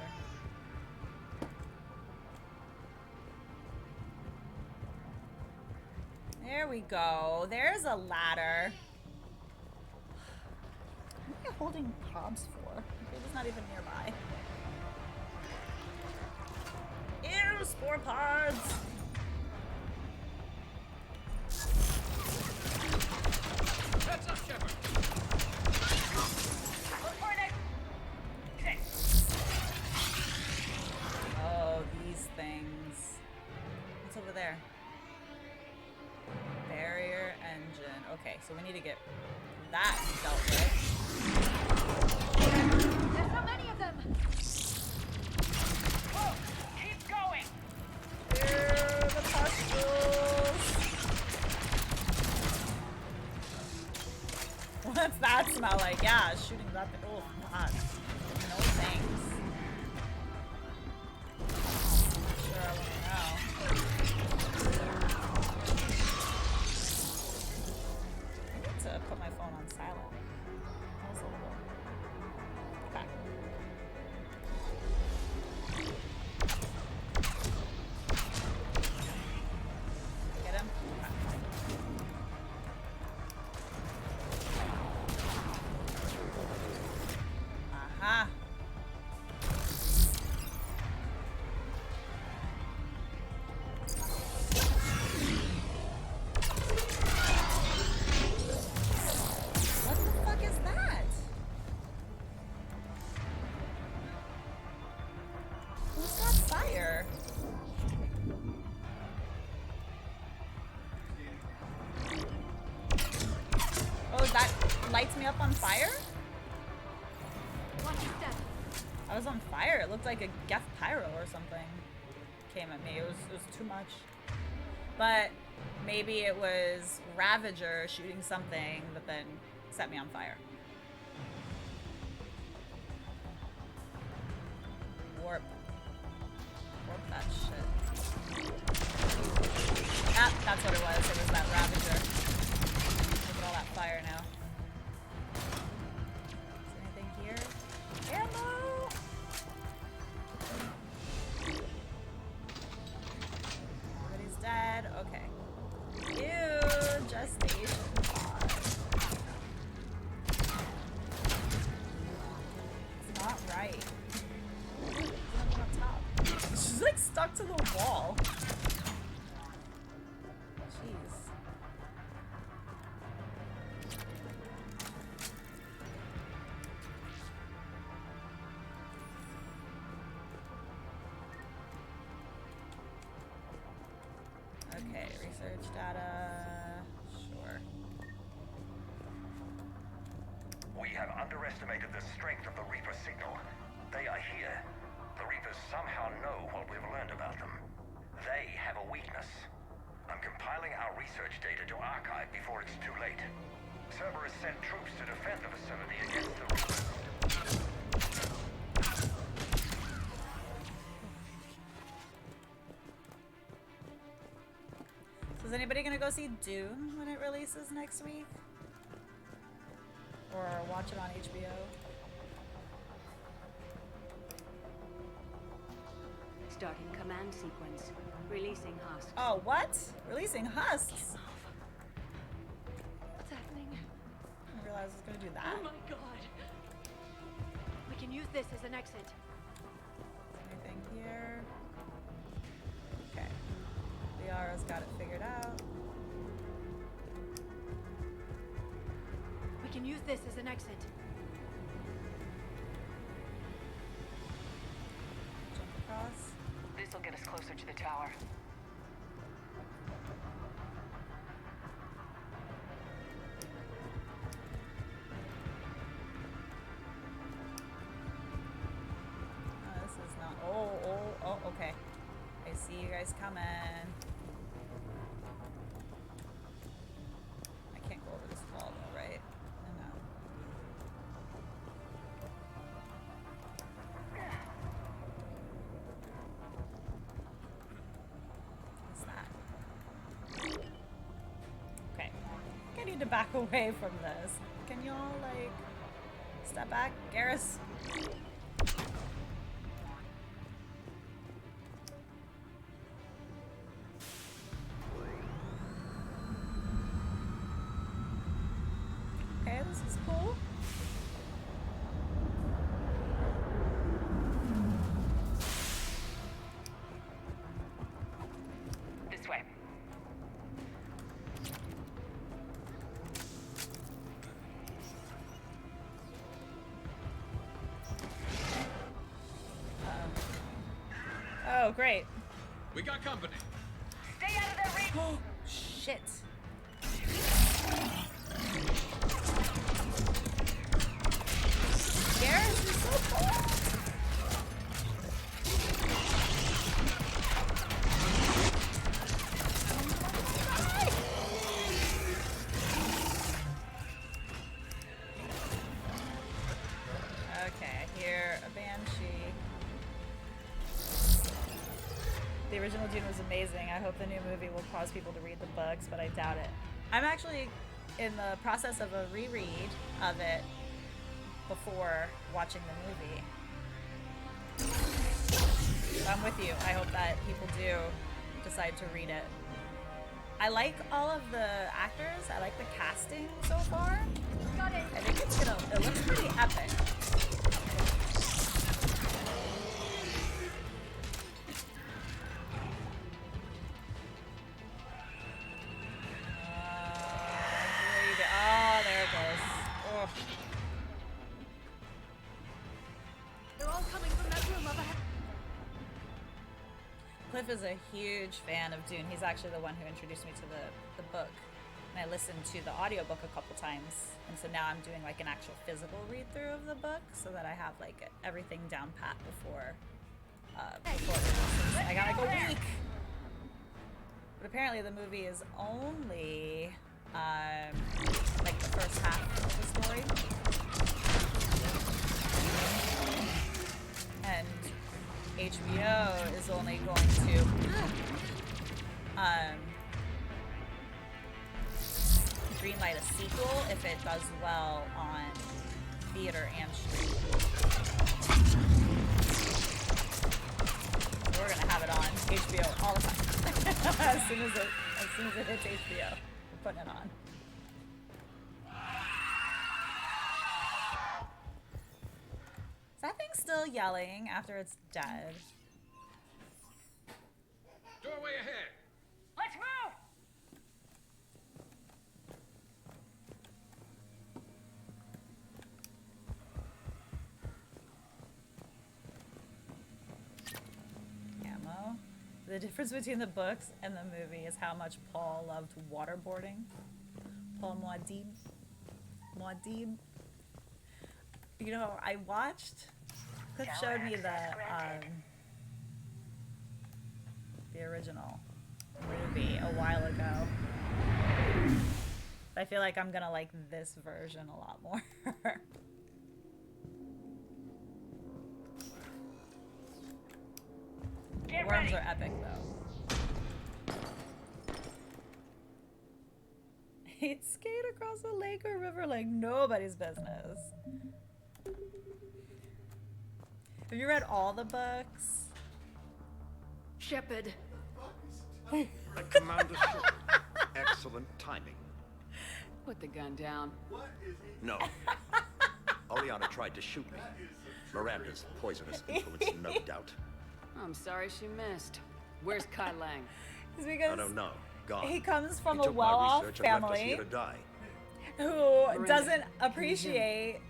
There we go. There's a ladder. What am I holding probs for? It's not even nearby. Ew, spore pods. Heads up, Shepard. Oh, these things. What's over there? Barrier engine. Okay, so we need to get that dealt with. There's so many of them. Whoa! Keep going! Here are the pustules. What's that smell like? Yeah, shooting that. Oh, God. No thanks. Sure, I want to know. I need to put my phone on silent. That was a little me up on fire? Watch your step. I was on fire. It looked like a Geth Pyro or something came at me. It was too much. But maybe it was Ravager shooting something that then set me on fire. Warp. Warp that shit. Ah, that's what it was. It was that Ravager. Look at all that fire now. Is there anything here? Ammo! Everybody's dead. Okay. Ew, gestation pod. It's not right. There's nothing on top. She's like stuck to the wall. Jeez. Okay, research data. Sure. We have underestimated the strength of the Reaper signal. They are here. The Reapers somehow know what we've learned about them. They have a weakness. I'm compiling our research data to archive before it's too late. Cerberus sent troops to defend the facility against the Reapers. So is anybody gonna go see Dune when it releases next week? Or watch it on HBO? Starting command sequence. Releasing husks. Oh, what? Releasing husks? What's happening? I didn't realize I was gonna do that. Oh my god. We can use this as an exit. Anything here? Okay. Liara's got it figured out. We can use this as an exit. Jump across. This'll get us closer to the tower. This is not. Oh, okay. I see you guys coming. I can't go over this wall though, right? I know. What's that? Okay. I think I need to back away from this. Can y'all, like, step back? Garrus? Okay, this is cool. This way. Oh, great. We got company. Stay out of their reach! Oh, shit. Garrus is so cool. Okay, I hear a banshee. The original Dune was amazing. I hope the new movie will cause people to read the books, but I doubt it. I'm actually in the process of a reread of it before watching the movie. So I'm with you. I hope that people do decide to read it. I like all of the actors. I like the casting so far. Got it. I think it's gonna, it looks pretty epic. Oh, there it goes. Oh. They're all coming from that room up ahead. Cliff is a huge fan of Dune. He's actually the one who introduced me to the book And I listened to the audiobook a couple times. And so now I'm doing like an actual physical read through of the book so that I have like everything down pat before it releases. I got like a week. But apparently the movie is only like the first half of the story. And HBO is only going to greenlight a sequel if it does well on theater and stream. So we're gonna have it on HBO all the time. as soon as it hits HBO, we're putting it on. Is that thing still yelling after it's dead? Doorway ahead. Let's move! Ammo. The difference between the books and the movie is how much Paul loved waterboarding. Paul Muad'Dib. Muad'Dib. You know, I watched. Cliff showed me the original movie a while ago. I feel like I'm gonna like this version a lot more. The worms are epic though. He'd skate across a lake or river like nobody's business. Have you read all the books? Shepard. The commander shot. Excellent timing. Put the gun down. No. Oriana tried to shoot me. Miranda's poisonous influence, no doubt. I'm sorry she missed. Where's Kai Lang? It's because I don't know. Gone. he comes from He a took my well-off research and left us family here to die. who Miranda, doesn't appreciate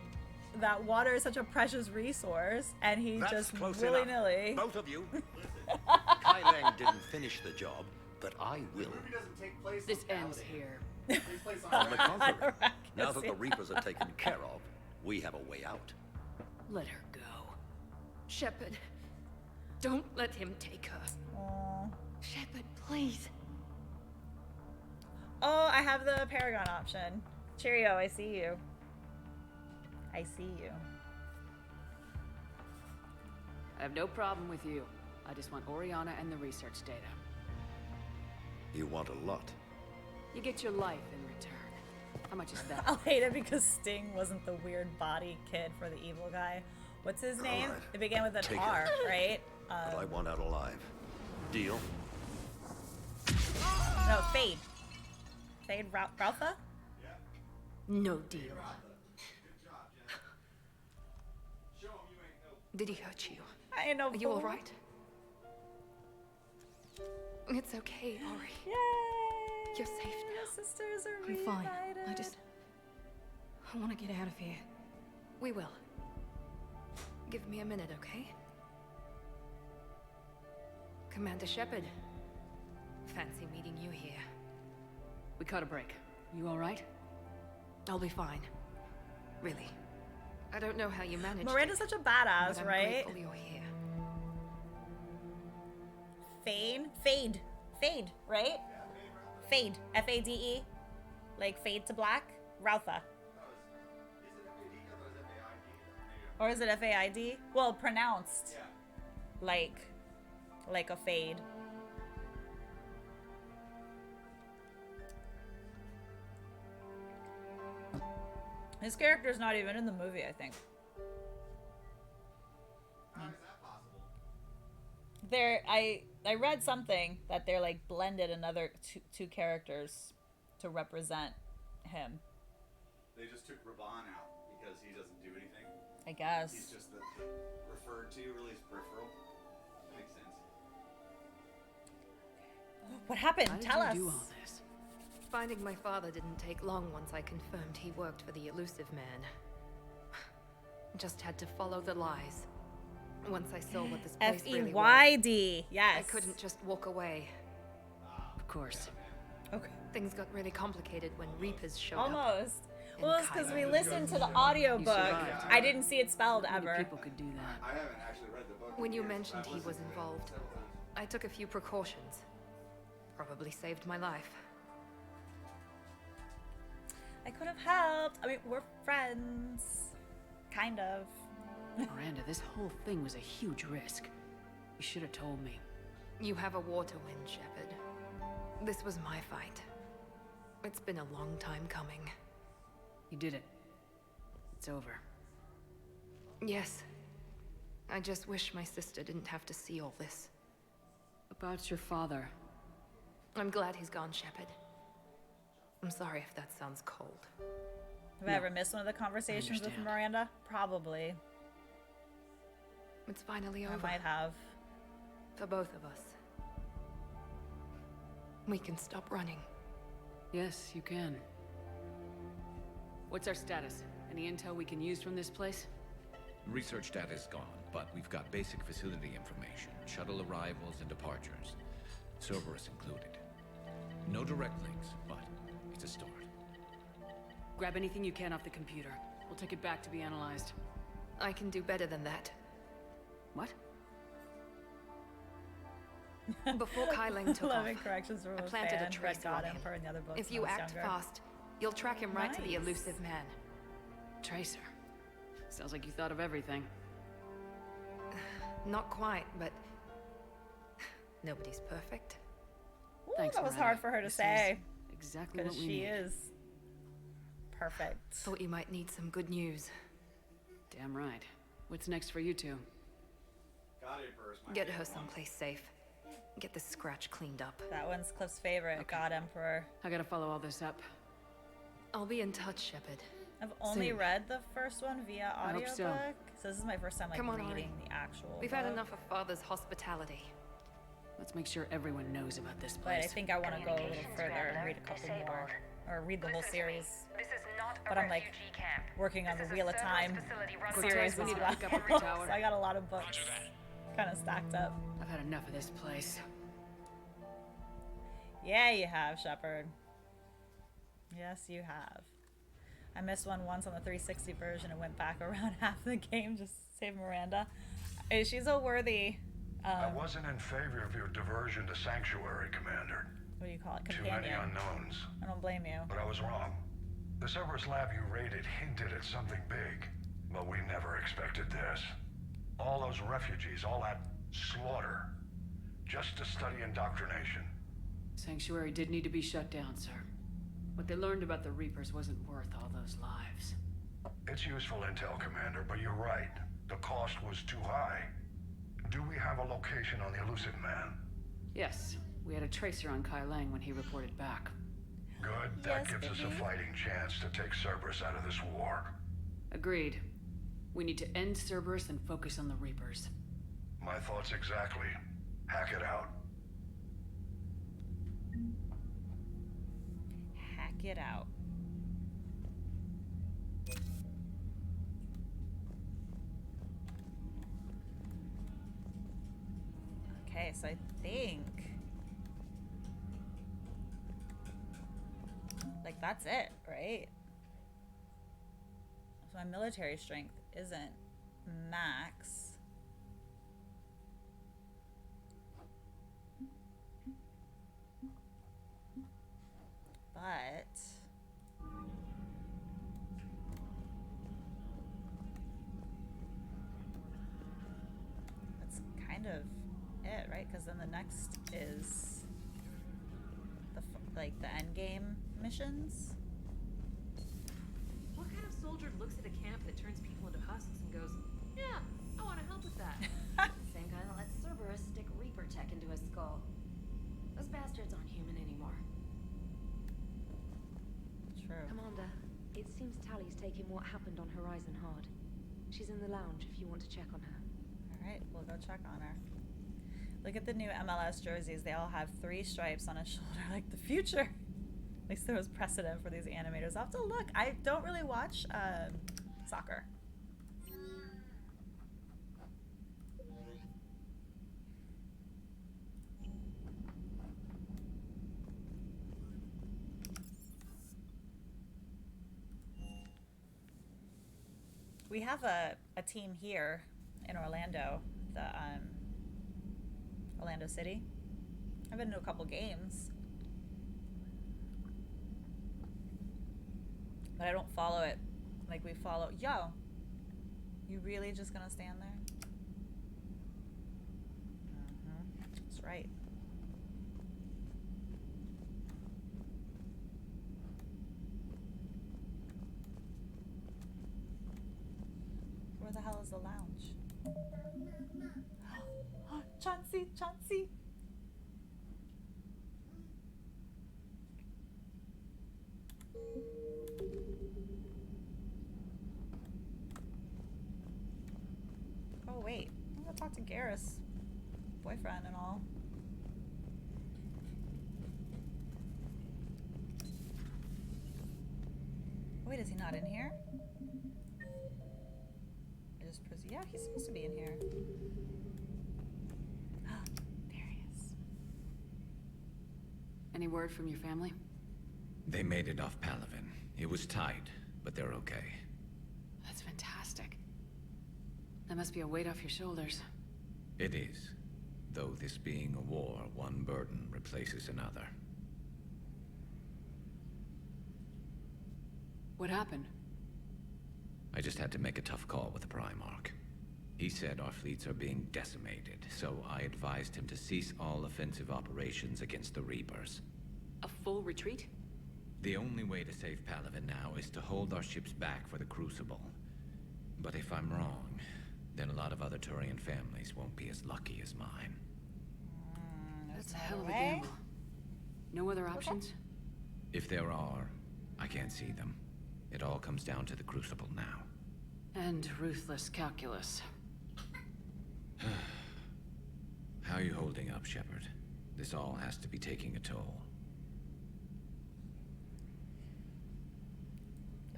that water is such a precious resource, and he That's just close willy-nilly. enough. Both of you. Kai Lang didn't finish the job, but I will. This ends here. On the contrary, now that the Reapers are taken care of, we have a way out. Let her go. Shepard, don't let him take her. Aw. Shepard, please. Oh, I have the Paragon option. Cheerio, I see you. I see you. I have no problem with you. I just want Oriana and the research data. You want a lot. You get your life in return. How much is that? I'll hate it because Sting wasn't the weird body kid for the evil guy. What's his name? right. It began with an Take R, it. right? But I want out alive. Deal? No, Fade. Fade Routha? No deal. Did he hurt you? I ain't no Are you all fool. right? It's okay, Ori. Yay! You're safe now. The sisters are I'm fine. reunited. I want to get out of here. We will. Give me a minute, okay? Commander Shepard. Fancy meeting you here. We caught a break. You all right? I'll be fine. Really. I don't know how you managed Miranda's it, such a badass, but I'm right? grateful you're here. Fade, right? Fade, F-A-D-E, like fade to black, Routha. Or is it F-A-I-D? Well, pronounced like a fade. His character's not even in the movie, I think. How is that possible? I read something that they're like blended another two characters to represent him. They just took Raban out because he doesn't do anything. I guess. He's just the referred to, really is peripheral. Makes sense. What happened? How did Tell you us. do all this? Finding my father didn't take long once I confirmed he worked for the elusive man. Just had to follow the lies. Once I saw what this place really was, F-E-Y-D. Yes. I couldn't just walk away. Of course. Okay. Things got really complicated when Reapers showed up. Almost. in Well, it's because we Cairo. listened to the audiobook. survived. I didn't see it spelled Not many ever. people could do that. I haven't actually read the book. When you in years, mentioned but I've he was listened to it involved, several times. I took a few precautions. Probably saved my life. I could have helped. I mean, we're friends. Kind of. Miranda, this whole thing was a huge risk. You should have told me. You have a war to win, Shepard. This was my fight. It's been a long time coming. You did it. It's over. Yes. I just wish my sister didn't have to see all this. About your father. I'm glad he's gone, Shepard. I'm sorry if that sounds cold. Have I ever missed one of the conversations with understand. Miranda? Probably. It's finally I over. might have. For both of us. We can stop running. Yes, you can. What's our status? Any intel we can use from this place? Research data is gone, but we've got basic facility information, shuttle arrivals and departures, Cerberus included. No direct links, but it's a start. Grab anything you can off the computer. We'll take it back to be analyzed. I can do better than that. What? Before Kai Lang took off, Loving corrections from I a planted fan a tracer that got on him him. for another book If when you I was act younger. fast, you'll track him right to the Nice. elusive man. Tracer. Sounds like you thought of everything. Not quite, but nobody's perfect. Ooh, Thanks, that was Miranda. hard for her to This is say. exactly what Because we she need. is perfect. Thought you might need some good news. Damn right. What's next for you two? Got it first. my Get favorite her one. someplace safe. Get this scratch cleaned up. That one's Cliff's favorite. Okay. God Emperor. I gotta follow all this up. I'll be in touch, Shepard. I've only Same. read the first one via I hope audiobook. so. So this is my first time like Come on, reading Ari. the actual We've had book. enough of Father's hospitality. Let's make sure everyone knows about this But I place. think I want to go a little Communications further and scrambler read a couple more. disabled. Or read the whole Listen to me. series. This is not a But I'm like refugee camp. working on This the is a Wheel of Cerberus Time facility run by Cortez, series we as need to well. pick up at the So tower. I got a lot of books kind of stacked up. I've had enough of this place. Yeah, you have, Shepard. Yes, you have. I missed one once on the 360 version and went back around half the game just to save Miranda. She's a worthy, I wasn't in favor of your diversion to Sanctuary, Commander. what do you call it, Too many companion. unknowns. I don't blame you. But I was wrong. The Cerberus lab you raided hinted at something big, but we never expected this. All those refugees, all that slaughter, just to study indoctrination. Sanctuary did need to be shut down, sir. What they learned about the Reapers wasn't worth all those lives. It's useful intel, Commander, but you're right. The cost was too high. Do we have a location on the elusive man? Yes, we had a tracer on Kai Lang when he reported back. Good. That Yes, gives us a baby. fighting chance to take Cerberus out of this war. Agreed. We need to end Cerberus and focus on the Reapers. My thoughts exactly. Hack it out. Hack it out. Okay, so I think like that's it, right? So my military strength isn't max. But that's kind of it, right? Because then the next is like the endgame missions. What kind of soldier looks at a camp that turns people into husks and goes, yeah, I want to help with that? Same kind that lets Cerberus stick Reaper tech into his skull. Those bastards aren't human anymore. True. Commander, it seems Tally's taking what happened on Horizon hard. She's in the lounge if you want to check on her. All right, we'll go check on her. Look at the new MLS jerseys. They all have 3 stripes on a shoulder, like the future. At least there was precedent for these animators. I'll have to look. I don't really watch soccer. We have a team here in Orlando, the Orlando City. I've been to a couple games, but I don't follow it like we follow. Yo, you really just gonna stand there? That's right. Where the hell is the lounge? Chauncey, Chauncey. Oh wait, I'm gonna talk to Garrus, boyfriend and all. Wait, is he not in here? Yeah, he's supposed to be in here. There he is. Any word from your family? They made it off Palaven. It was tight, but they're okay. That's fantastic. That must be a weight off your shoulders. It is. Though this being a war, one burden replaces another. What happened? I just had to make a tough call with the Primarch. He said our fleets are being decimated, so I advised him to cease all offensive operations against the Reapers. A full retreat? The only way to save Palaven now is to hold our ships back for the Crucible. But if I'm wrong, then a lot of other Turian families won't be as lucky as mine. That's a hell of a gamble. No other options? If there are, I can't see them. It all comes down to the Crucible now. And ruthless calculus. How are you holding up, Shepard? This all has to be taking a toll.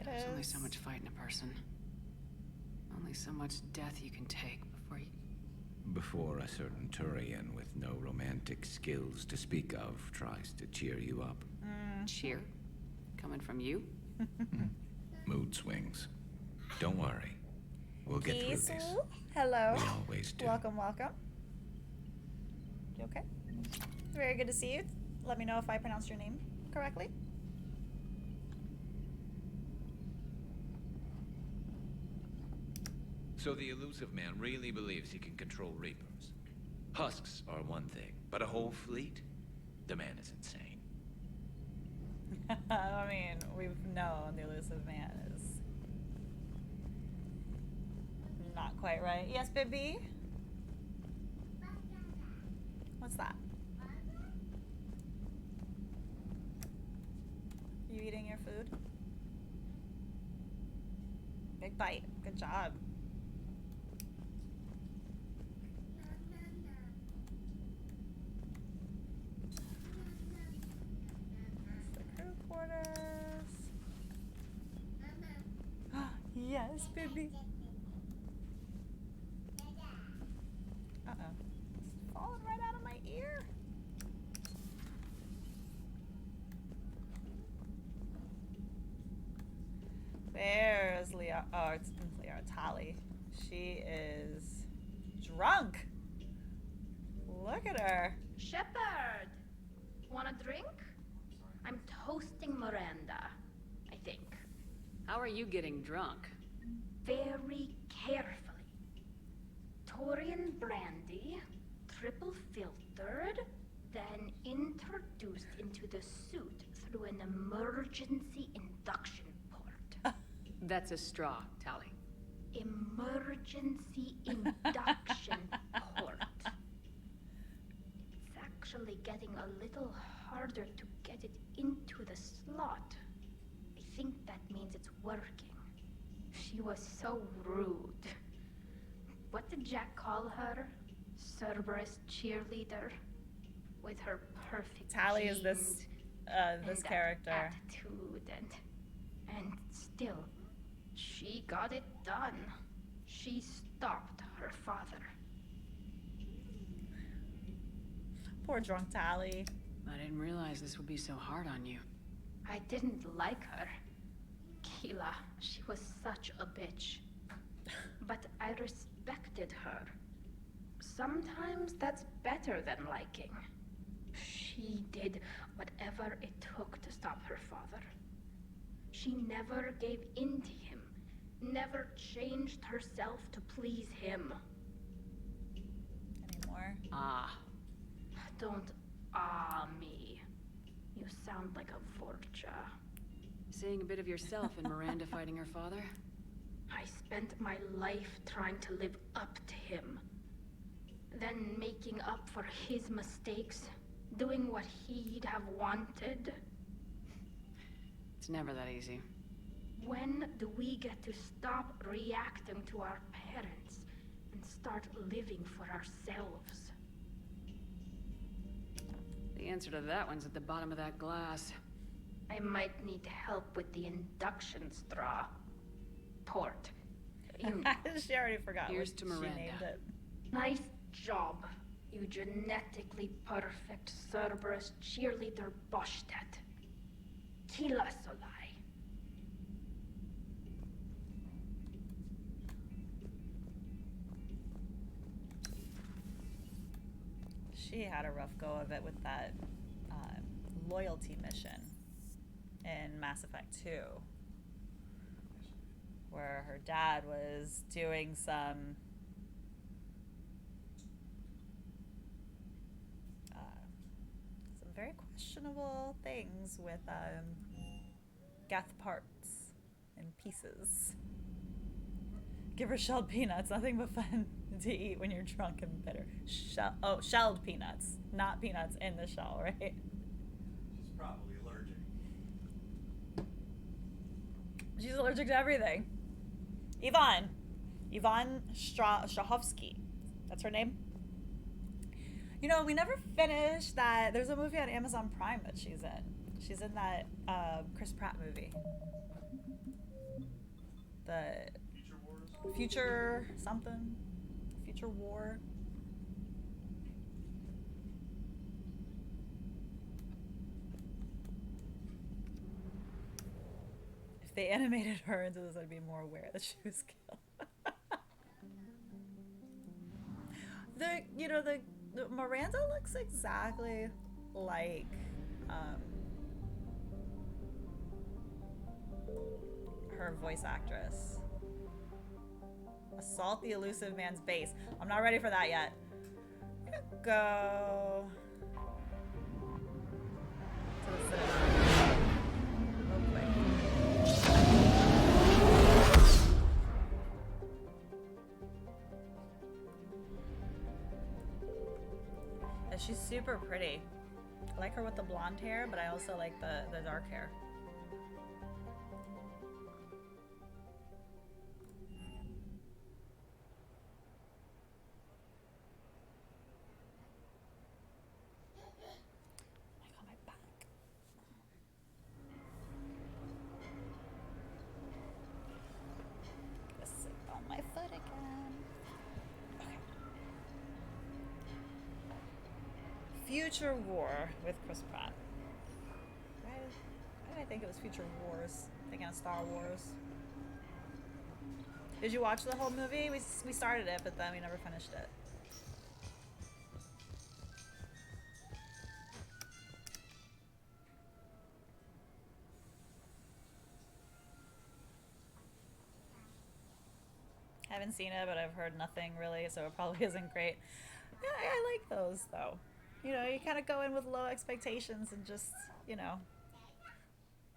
There's only so much fight in a person. Only so much death you can take before a certain Turian with no romantic skills to speak of tries to cheer you up. Cheer? Coming from you? Mood swings. Don't worry. We'll get through this. Hello. We always do. Welcome, welcome. You okay? Very good to see you. Let me know if I pronounced your name correctly. So the elusive man really believes he can control Reapers. Husks are one thing, but a whole fleet? The man is insane. I mean, we've known the elusive man is not quite right. Yes, baby? What's that? You eating your food? Big bite. Good job. Yes, baby. Uh-oh. It's falling right out of my ear. There's Leah. Oh, it's Leah. Tali. She is drunk. Look at her. Shepard! Want a drink? I'm toasting Miranda, I think. How are you getting drunk? Very carefully. Taurian brandy, triple filtered, then introduced into the suit through an emergency induction port. That's a straw, Tali. Emergency induction port. It's actually getting a little harder to get it into the slot. I think that means it's working. She was so rude. What did Jack call her? Cerberus cheerleader? With her perfect Tali is this genes this and character. attitude and still, she got it done. She stopped her father. Poor drunk Tali. I didn't realize this would be so hard on you. I didn't like her. Keela, she was such a bitch. but I respected her. Sometimes that's better than liking. She did whatever it took to stop her father. She never gave in to him, never changed herself to please him. Anymore? Don't me. You sound like a Vorcha. Seeing a bit of yourself in Miranda fighting her father? I spent my life trying to live up to him. Then making up for his mistakes, doing what he'd have wanted. It's never that easy. When do we get to stop reacting to our parents and start living for ourselves? The answer to that one's at the bottom of that glass. I might need help with the induction straw. Port. You She already forgot Here's what to she Miranda. named it. Nice job, you genetically perfect Cerberus cheerleader Boschtet. Kila Solai. She had a rough go of it with that loyalty mission in Mass Effect 2, where her dad was doing some very questionable things with Geth parts and pieces. Give her shelled peanuts, nothing but fun to eat when you're drunk and bitter. Shelled peanuts, not peanuts in the shell, right? She's probably allergic. She's allergic to everything. Yvonne Strahovski. That's her name. You know, we never finished that. There's a movie on Amazon Prime that she's in. She's in that Chris Pratt movie. The Future something. Future War. If they animated her into this, I'd be more aware that she was killed. the Miranda looks exactly like her voice actress. Assault the elusive man's base. I'm not ready for that yet. I'm gonna go to the cinema real quick. And she's super pretty. I like her with the blonde hair, but I also like the dark hair. On my foot again. Okay. Future War with Chris Pratt. Why did I think it was Future Wars? Thinking of Star Wars. Did you watch the whole movie? We started it, but then we never finished it. Haven't seen it, but I've heard nothing really, so it probably isn't great. Yeah, I like those though. You know, you kind of go in with low expectations and just, you know,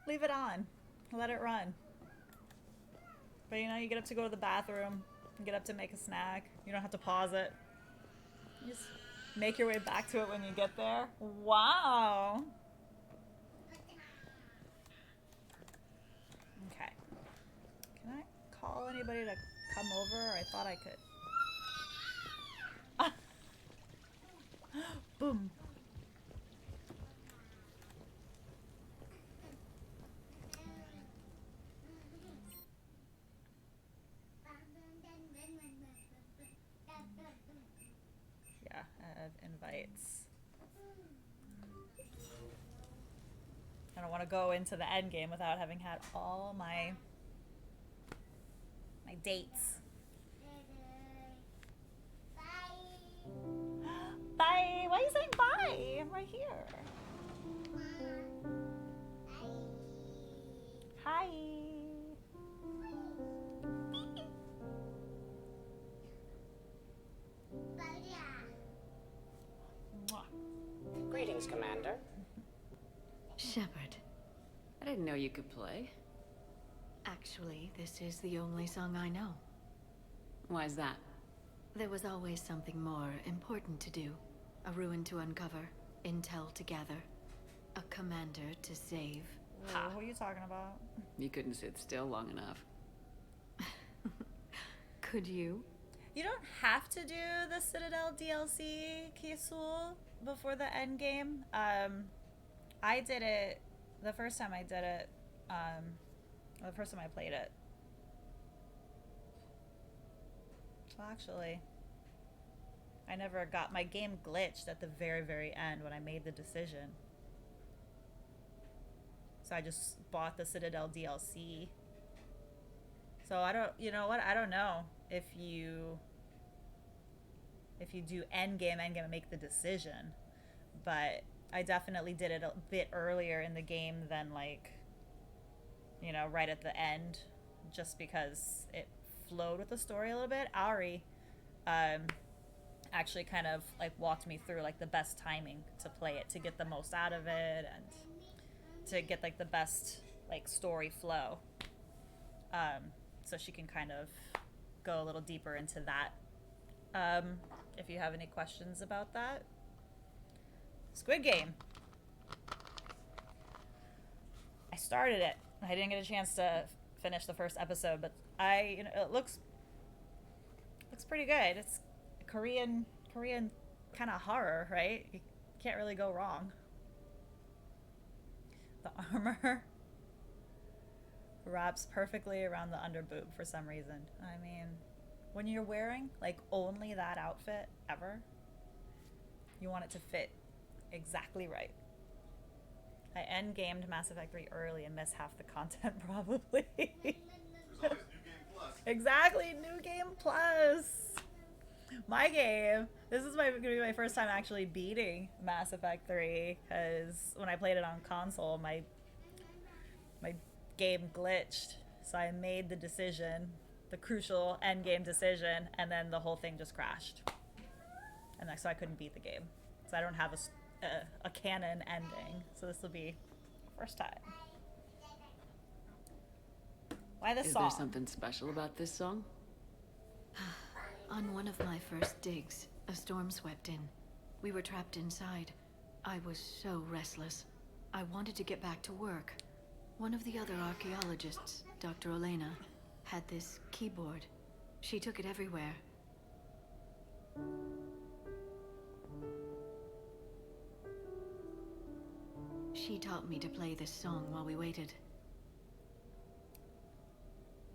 leave it on, let it run. But you know, you get up to go to the bathroom, you get up to make a snack. You don't have to pause it. You just make your way back to it when you get there. Wow. Okay. Can I call anybody to come over? I thought I could. Ah. Boom. Yeah, I have invites. I don't want to go into the end game without having had all my dates. right here. Hi. Greetings, Commander. Shepard. I didn't know you could play. Actually, this is the only song I know. Why is that? There was always something more important to do. A ruin to uncover, intel to gather, a commander to save. Whoa, who are you talking about? You couldn't sit still long enough. Could you? You don't have to do the Citadel DLC, Kisul, before the end game. I did it the first time I did it. The first time I played it. Well, actually, I never got my game glitched at the very, very end when I made the decision. So I just bought the Citadel DLC. So I don't, you know what? I don't know if you do endgame and make the decision, but I definitely did it a bit earlier in the game than, like, you know, right at the end, just because it flowed with the story a little bit. Ari actually kind of like walked me through like the best timing to play it, to get the most out of it and to get like the best like story flow. So she can kind of go a little deeper into that. If you have any questions about that. Squid Game. I started it. I didn't get a chance to finish the first episode, but it looks pretty good. It's Korean kind of horror, right? You can't really go wrong. The armor wraps perfectly around the underboob for some reason. I mean, when you're wearing like only that outfit ever, you want it to fit exactly right. I endgamed Mass Effect 3 early and missed half the content probably. There's always New Game Plus. Exactly, New Game Plus. My game. This is gonna be my first time actually beating Mass Effect 3, because when I played it on console, my game glitched. So I made the decision, the crucial end game decision, and then the whole thing just crashed. And so I couldn't beat the game. So I don't have a canon ending. So this will be the first time. Why this song? Is there something special about this song? On one of my first digs, a storm swept in. We were trapped inside. I was so restless. I wanted to get back to work. One of the other archaeologists, Dr. Elena, had this keyboard. She took it everywhere. She taught me to play this song while we waited.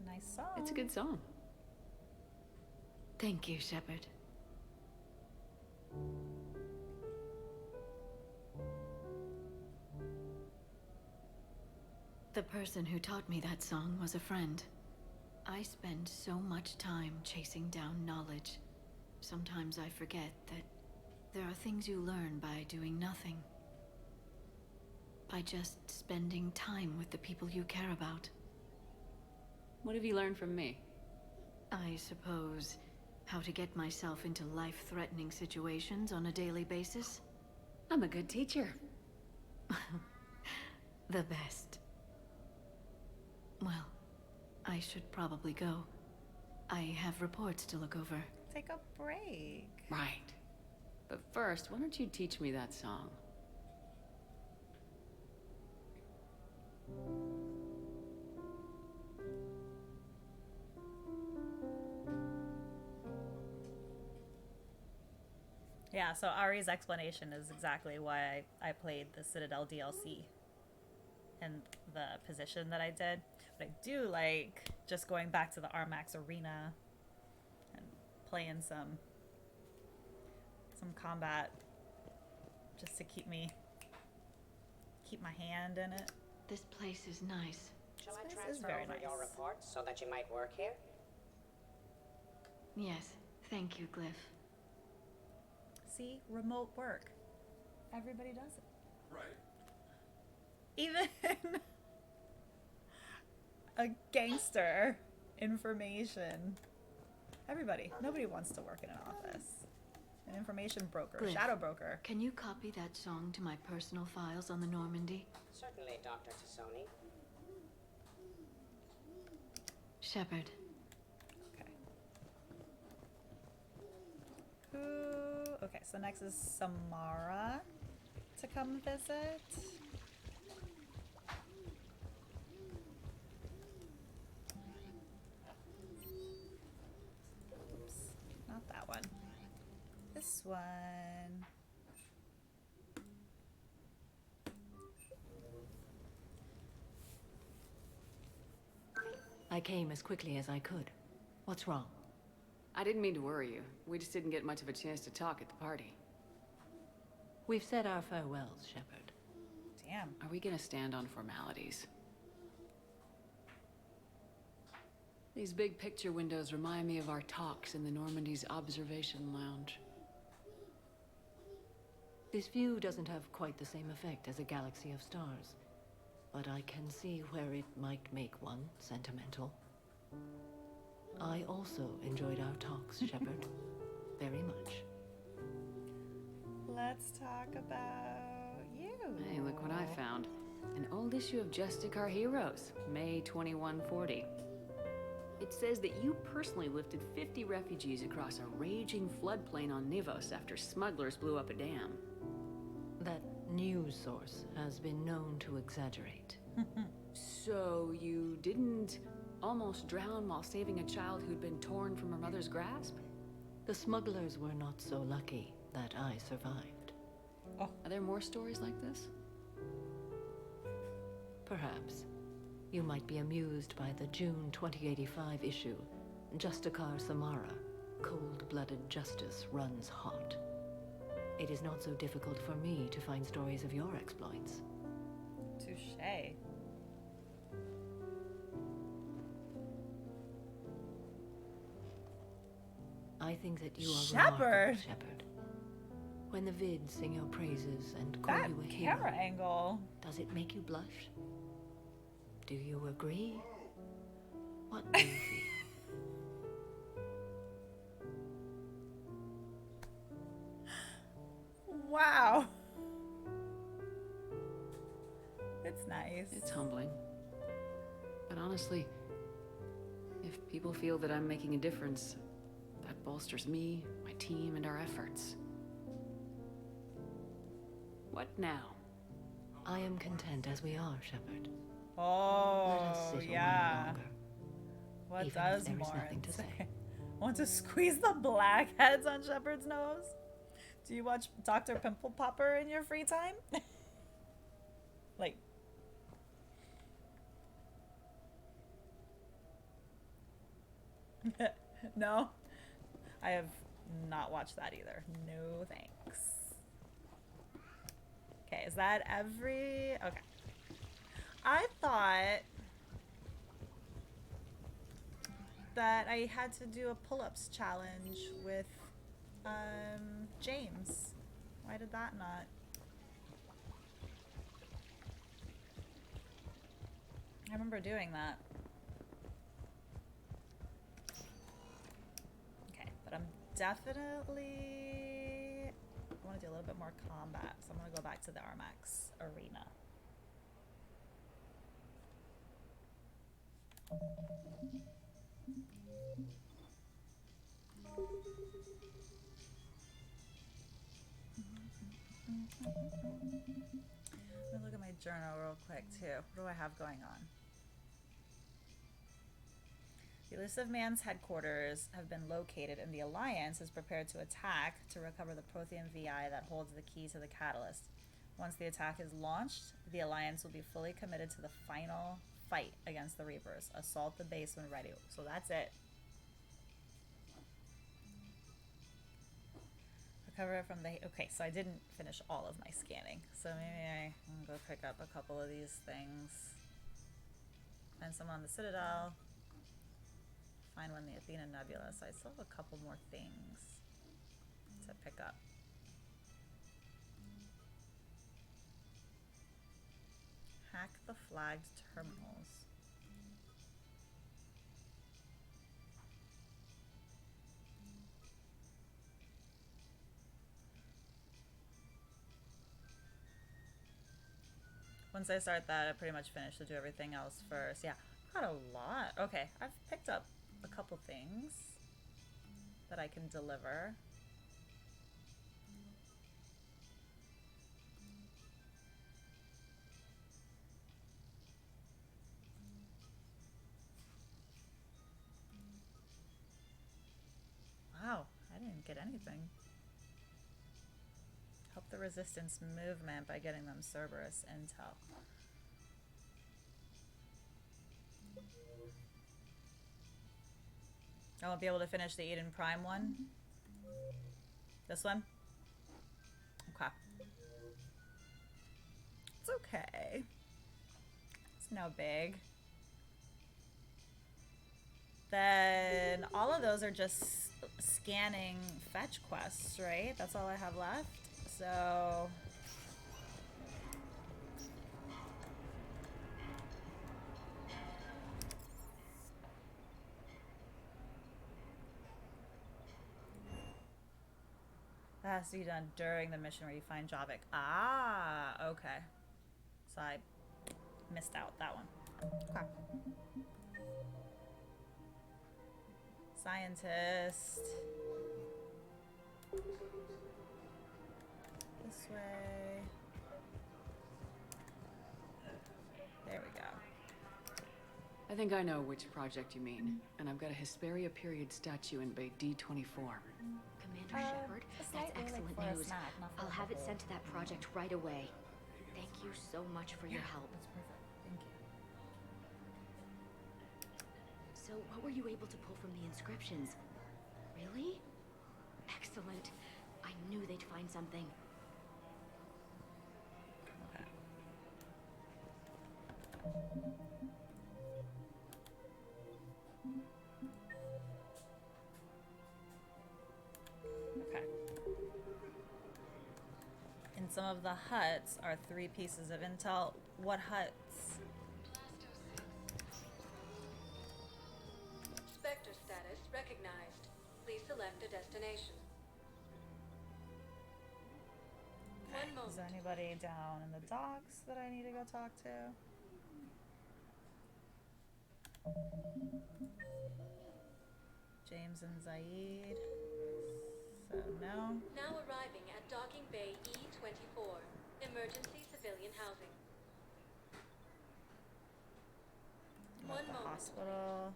Nice song. It's a good song. Thank you, Shepard. The person who taught me that song was a friend. I spend so much time chasing down knowledge. Sometimes I forget that there are things you learn by doing nothing. By just spending time with the people you care about. What have you learned from me? I suppose how to get myself into life-threatening situations on a daily basis. I'm a good teacher. The best. Well, I should probably go. I have reports to look over. Take a break. Right. But first, why don't you teach me that song? Yeah, so Ari's explanation is exactly why I played the Citadel DLC and the position that I did. But I do like just going back to the Armax arena and playing some combat just to keep my hand in it. This place is nice. Shall I This place is transfer very over nice. your reports so that you might work here? Yes, thank you, Glyph. See, remote work. everybody does it. Right. Even a gangster information. Everybody. Nobody wants to work in an office. An information broker, Griff, shadow broker. Can you copy that song to my personal files on the Normandy? Certainly, Dr. Tassoni. Shepard. Okay, so next is Samara to come visit. Oops, not that one. This one. I came as quickly as I could. What's wrong? I didn't mean to worry you. We just didn't get much of a chance to talk at the party. We've said our farewells, Shepard. Damn. Are we gonna stand on formalities? These big picture windows remind me of our talks in the Normandy's observation lounge. This view doesn't have quite the same effect as a galaxy of stars, but I can see where it might make one sentimental. I also enjoyed our talks, Shepard. Very much. Let's talk about you. Hey, look what I found. An old issue of Justic Our Heroes, May 2140. It says that you personally lifted 50 refugees across a raging floodplain on Nivos after smugglers blew up a dam. That news source has been known to exaggerate. So you didn't almost drown while saving a child who'd been torn from her mother's grasp? The smugglers were not so lucky that I survived. Oh. Are there more stories like this? Perhaps. You might be amused by the June 2085 issue, Justicar Samara, Cold-Blooded Justice Runs Hot. It is not so difficult for me to find stories of your exploits. Touché. I think that you are Shepard. remarkable, Shepard. When the vids sing your praises and call That you a hero, camera angle. does it make you blush? Do you agree? What do you feel? Wow. It's nice. It's humbling. But honestly, if people feel that I'm making a difference, that bolsters me, my team, and our efforts. What now? I am content as we are, Shepard. Oh, Let us sit a yeah. while longer. What even does if there is Morin nothing to say. Want to squeeze the blackheads on Shepard's nose? Do you watch Dr. Pimple Popper in your free time? Like, no, I have not watched that either. No thanks. Okay, is that every... Okay. I thought that I had to do a pull-ups challenge with James. Why did that not? I remember doing that. Okay, but I'm definitely... I want to do a little bit more combat, so I'm going to go back to the Armax arena. Let me look at my journal real quick too. What do I have going on? The elusive man's headquarters have been located and the Alliance is prepared to attack to recover the Prothean VI that holds the key to the catalyst. Once the attack is launched, the Alliance will be fully committed to the final fight against the Reapers. Assault the base when ready. So that's it. Recover from the... Okay, so I didn't finish all of my scanning. So maybe I'm gonna go pick up a couple of these things. Find some on the Citadel. Find one in the Athena Nebula. So I still have a couple more things to pick up. Hack the flagged terminals. Once I start that, I pretty much finish to do everything else first. Yeah, got a lot. Okay, I've picked up a couple things that I can deliver. Wow, I didn't get anything. Help the resistance movement by getting them Cerberus intel. I won't be able to finish the Eden Prime one. This one? Okay. It's okay. It's no big. Then all of those are just scanning fetch quests, right? That's all I have left. So that has to be done during the mission where you find Javik. Ah, okay. So I missed out that one. Okay. Scientist. This way. There we go. I think I know which project you mean, and I've got a Hesperia period statue in Bay D24. Commander Shepard, that's excellent news. I'll have it sent to that project right away. Thank you so much for your help. That's perfect. Thank you. So, what were you able to pull from the inscriptions? Really? Excellent. I knew they'd find something. Okay. In some of the huts are 3 pieces of intel. What huts? Spectre status recognized. Please select a destination. Okay. Is there anybody down in the docks that I need to go talk to? James and Zaid. So no. Now arriving at Docking Bay E24. Emergency civilian housing. I'm at the hospital.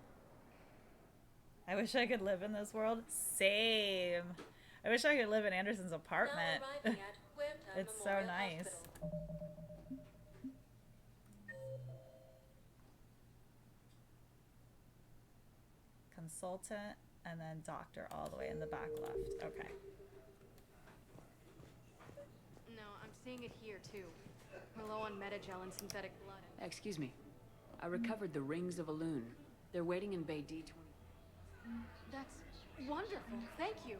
I wish I could live in this world. Same. I wish I could live in Anderson's apartment. Now arriving at Huerta It's so Memorial nice. Hospital. Consultant and then doctor all the way in the back left. Okay. No, I'm seeing it here too. We're low on metagel and synthetic blood. Excuse me. I recovered the rings of Elune. They're waiting in Bay D20. That's wonderful. Thank you.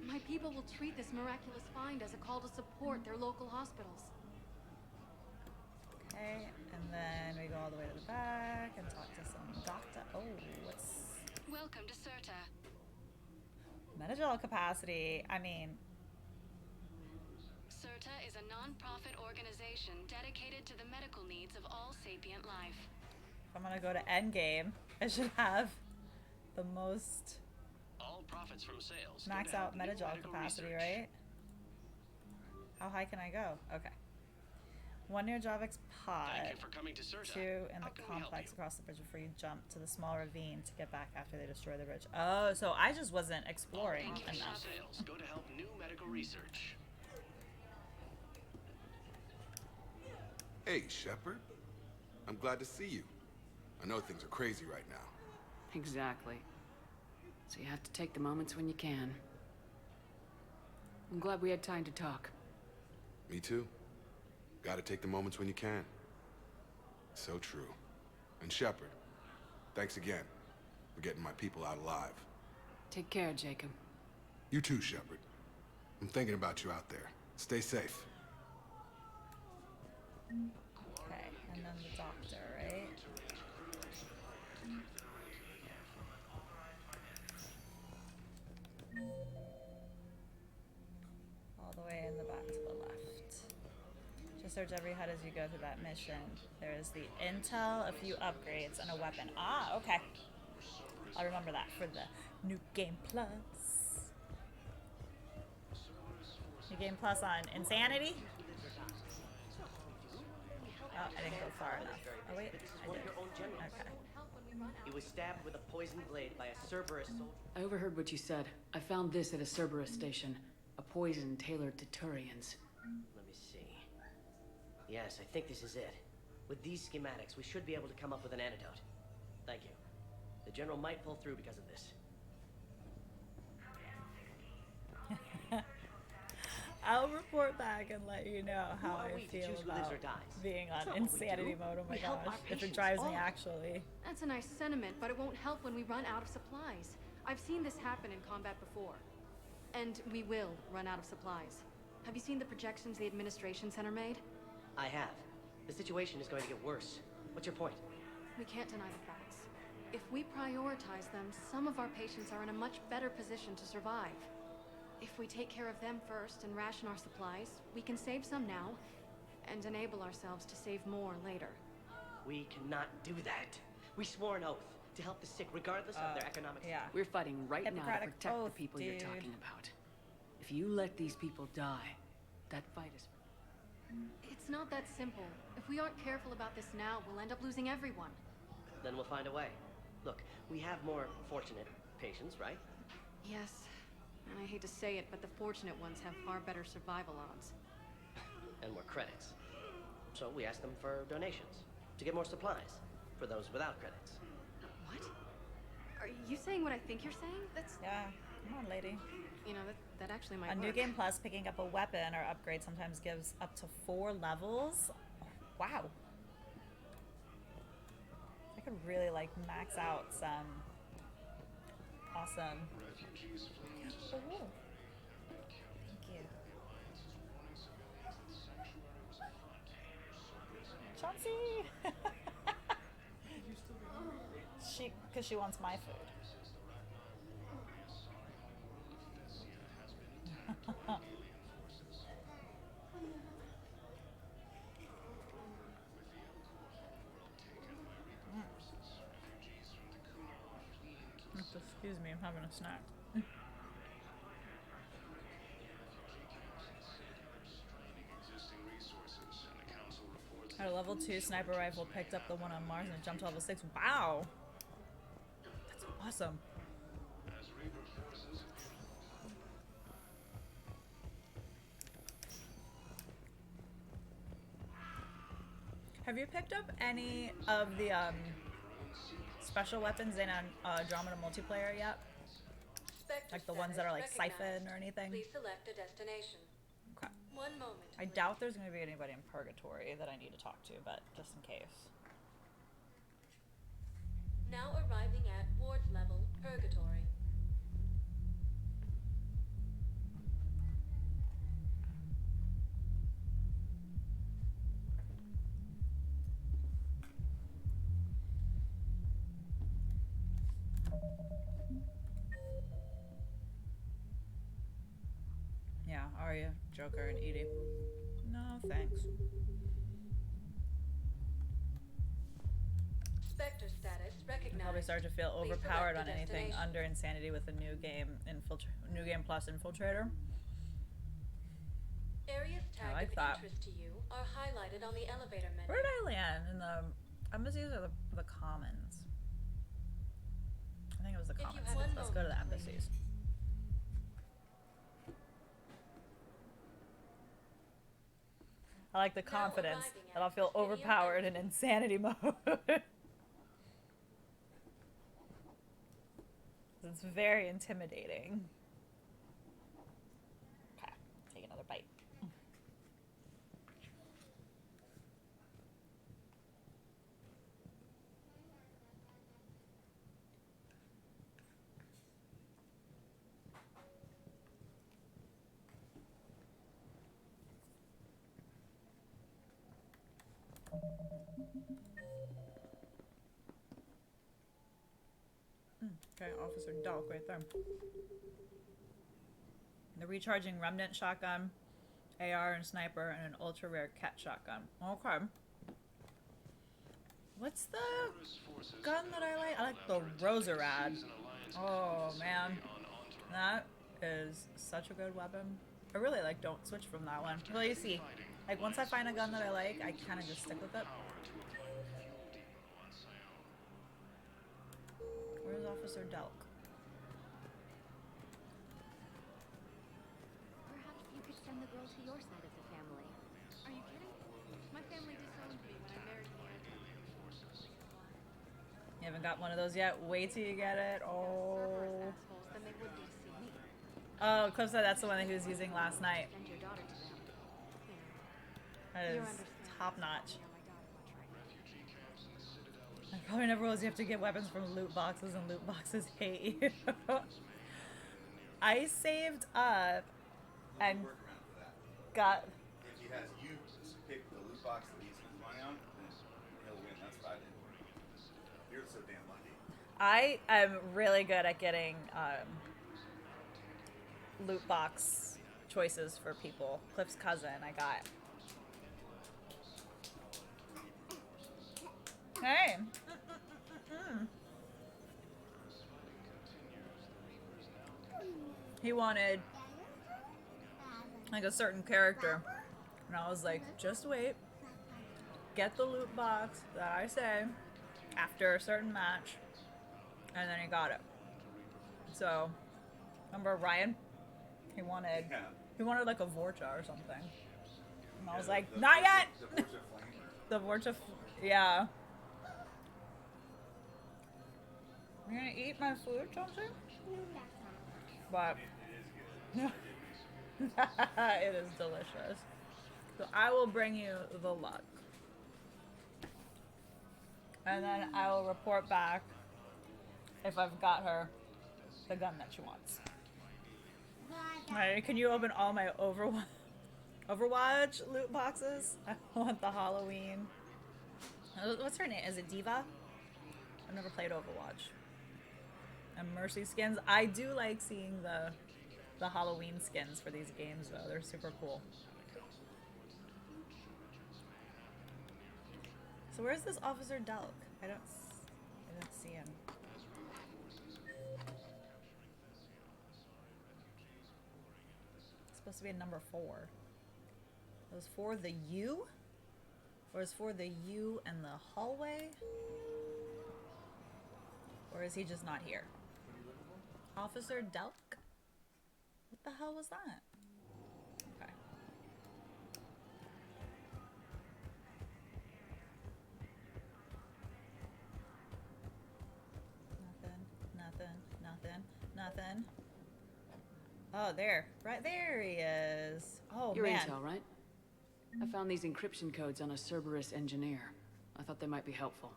My people will treat this miraculous find as a call to support their local hospitals. Okay, and then we go all the way to the back and talk to some doctor. Oh, what's Welcome to Serta. metagel capacity? I mean, Serta is a non-profit organization dedicated to the medical needs of all sapient life. if I'm gonna go to endgame, I should have the most All profits from sales. max out metagel capacity, right? How high can I go? Okay. 1 near Javik's pod. Thank you for coming to Serta. 2 in the complex across the bridge before you jump to the small ravine to get back after they destroy the bridge. Oh, so I just wasn't exploring enough. Sales go to help new medical research. Hey, Shepard. I'm glad to see you. I know things are crazy right now. Exactly. So you have to take the moments when you can. I'm glad we had time to talk. Me too. Gotta take the moments when you can. So true. And Shepard, thanks again for getting my people out alive. Take care, Jacob. You too, Shepard. I'm thinking about you out there. Stay safe. Okay, And then the doctor, right? All the way in the back to the left. Just search every HUD as you go through that mission. There is the intel, a few upgrades, and a weapon. Ah, okay. I'll remember that for the New Game Plus. New Game Plus on Insanity? Oh, I didn't go far enough. Oh wait, I did. Okay. He was stabbed with a poisoned blade by a Cerberus soldier. I overheard what you said. I found this at a Cerberus station. A poison tailored to Turians. Let me see. Yes, I think this is it. With these schematics, we should be able to come up with an antidote. Thank you. The General might pull through because of this. I'll report back and let you know how I feel about being on insanity mode. Oh my gosh, if it drives me actually. That's a nice sentiment, but it won't help when we run out of supplies. I've seen this happen in combat before. And we will run out of supplies. Have you seen the projections the Administration Center made? I have. The situation is going to get worse. What's your point? We can't deny the facts. If we prioritize them, some of our patients are in a much better position to survive. If we take care of them first and ration our supplies, we can save some now and enable ourselves to save more later. We cannot do that. We swore an oath to help the sick regardless of their economic Yeah. We're fighting right now to Hippocratic protect oath, the people you're dude. talking about. If you let these people die, that fight is... It's not that simple. If we aren't careful about this now, we'll end up losing everyone. Then we'll find a way. Look, we have more fortunate patients, right? Yes. And I hate to say it, but the fortunate ones have far better survival odds. And more credits. So we asked them for donations to get more supplies for those without credits. What? Are you saying what I think you're saying? That's... Yeah, come on, lady. You know, that actually might On work. New Game Plus, picking up a weapon or upgrade sometimes gives up to 4 levels. Oh, wow. I could really like max out some awesome. Oh, thank you. Chauncey! Because she wants my food. Excuse me, I'm having a snack. Had a level 2 sniper rifle, picked up the one on Mars and jumped to level 6. Wow! That's awesome. Have you picked up any of the special weapons in Andromeda multiplayer yet? Like the ones that are like Siphon or anything? Please select a destination. Okay. 1 moment. I doubt there's going to be anybody in Purgatory that I need to talk to, but just in case. Now arriving at ward level Purgatory. Yeah, Arya, Joker, and Edie. No, thanks. Spectre status recognized. Probably start to feel Please overpowered select on a anything destination. under Insanity with the new game New Game Plus Infiltrator. Areas tagged like of that. interest to you are highlighted on the elevator menu. Where did I land? In the embassies or the commons? I think it was the If you commons. had one Let's go to the moment, embassies. I like the confidence that I'll feel overpowered in insanity mode. It's very intimidating. Okay, take another bite. Okay, Officer Delk right there. The recharging remnant shotgun, AR and sniper, and an ultra rare cat shotgun. Okay. What's the gun that I like? I like the Roserad. Oh man, that is such a good weapon. I really like don't switch from that one. Well, you see, like once I find a gun that I like, I kind of just stick with it. Where's Officer Delk? Perhaps you could send the girl to your side of the family. Are you kidding? My family disowned me when I married the Android. You haven't got one of those yet? Wait till you get it. Oh. Then they wouldn't have seen me. Oh, Cliff said that's the one that he was using last night. Send your daughter to them. That is top notch. I probably never was. You have to get weapons from loot boxes, and loot boxes hate you. I saved up and got. If he has you pick the loot box that he spends money on, then he'll win. That's what I did. You're so damn lucky. I am really good at getting loot box choices for people. Cliff's cousin, I got. Hey. He wanted like a certain character, and I was like, just wait, get the loot box that I say after a certain match, and then he got it. So remember Ryan, he wanted like a Vorcha or something, and I was like, not yet. The Vorcha, yeah. You're gonna eat my food, Chelsea? But it is delicious. So I will bring you the luck. And then I will report back if I've got her the gun that she wants. Alright, can you open all my Overwatch loot boxes? I want the Halloween. What's her name? Is it Diva? I've never played Overwatch. And Mercy skins. I do like seeing the Halloween skins for these games though. They're super cool. So where's this Officer Delk? I don't see him. It's supposed to be a number 4. It was for the U? Or is for the U and the hallway? Or is he just not here? Officer Delk? What the hell was that? Okay. Nothing. Oh, there. Right there he is. Oh, Your man. intel, right? I found these encryption codes on a Cerberus engineer. I thought they might be helpful.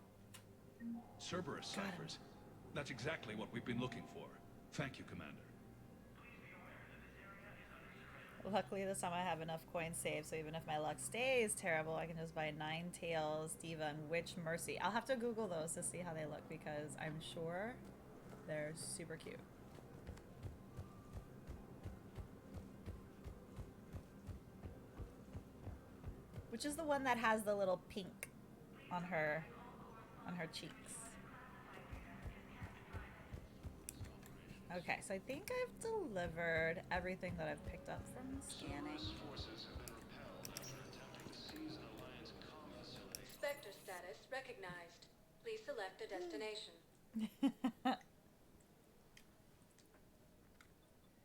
Cerberus ciphers. That's exactly what we've been looking for. Thank you, Commander. Luckily this time I have enough coins saved, so even if my luck stays terrible, I can just buy 9 Tails, Diva, and Witch Mercy. I'll have to Google those to see how they look because I'm sure they're super cute. Which is the one that has the little pink on her cheeks. Okay, so I think I've delivered everything that I've picked up from scanning. Spectre status recognized. Please select a destination.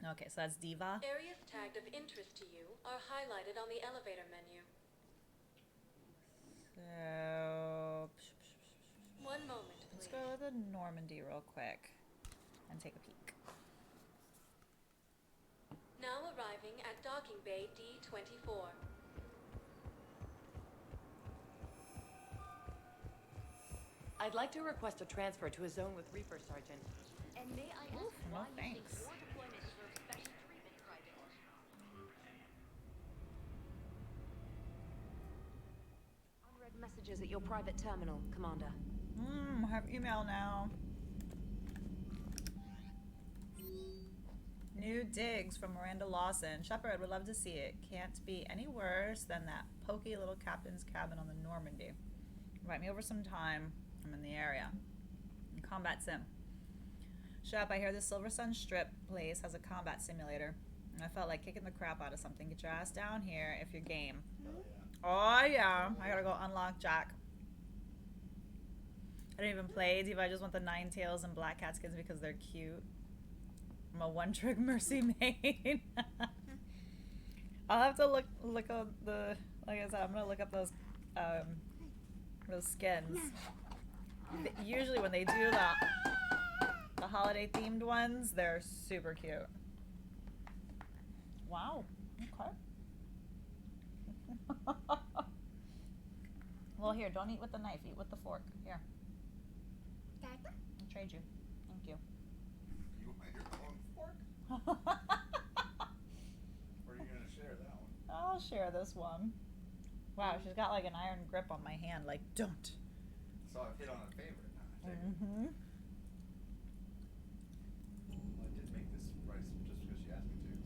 Okay, so that's Diva. Areas tagged of interest to you are highlighted on the elevator menu. So... 1 moment, Let's please. go to the Normandy real quick and take a peek. Now arriving at docking bay D24. I'd like to request a transfer to a zone with Reaper, Sergeant. And may I ask No why thanks. you think your deployment deserves special treatment, Private? Unread messages at your private terminal, Commander. I have email now. New digs from Miranda Lawson. Shepard would love to see it. Can't be any worse than that pokey little captain's cabin on the Normandy. Invite me over sometime. I'm in the area. Combat sim. Shep, I hear the Silver Sun Strip place has a combat simulator. And I felt like kicking the crap out of something. Get your ass down here if you're game. Oh yeah. I gotta go unlock Jack. I didn't even play Diva. I just want the Nine Tails and Black Cat skins because they're cute. I'm a one-trick Mercy main. I'll have to look up the, like I said, I'm gonna look up those skins. Usually when they do the holiday themed ones, they're super cute. Wow. Okay. Well, here, don't eat with the knife. Eat with the fork. Here. I'll trade you. Thank you. You want your own fork? Or are you gonna share that one? I'll share this one. Wow, she's got like an iron grip on my hand. Like, don't. So I've hit on a favorite now. I take it. Mm-hmm. Well, I did make this price just because she asked me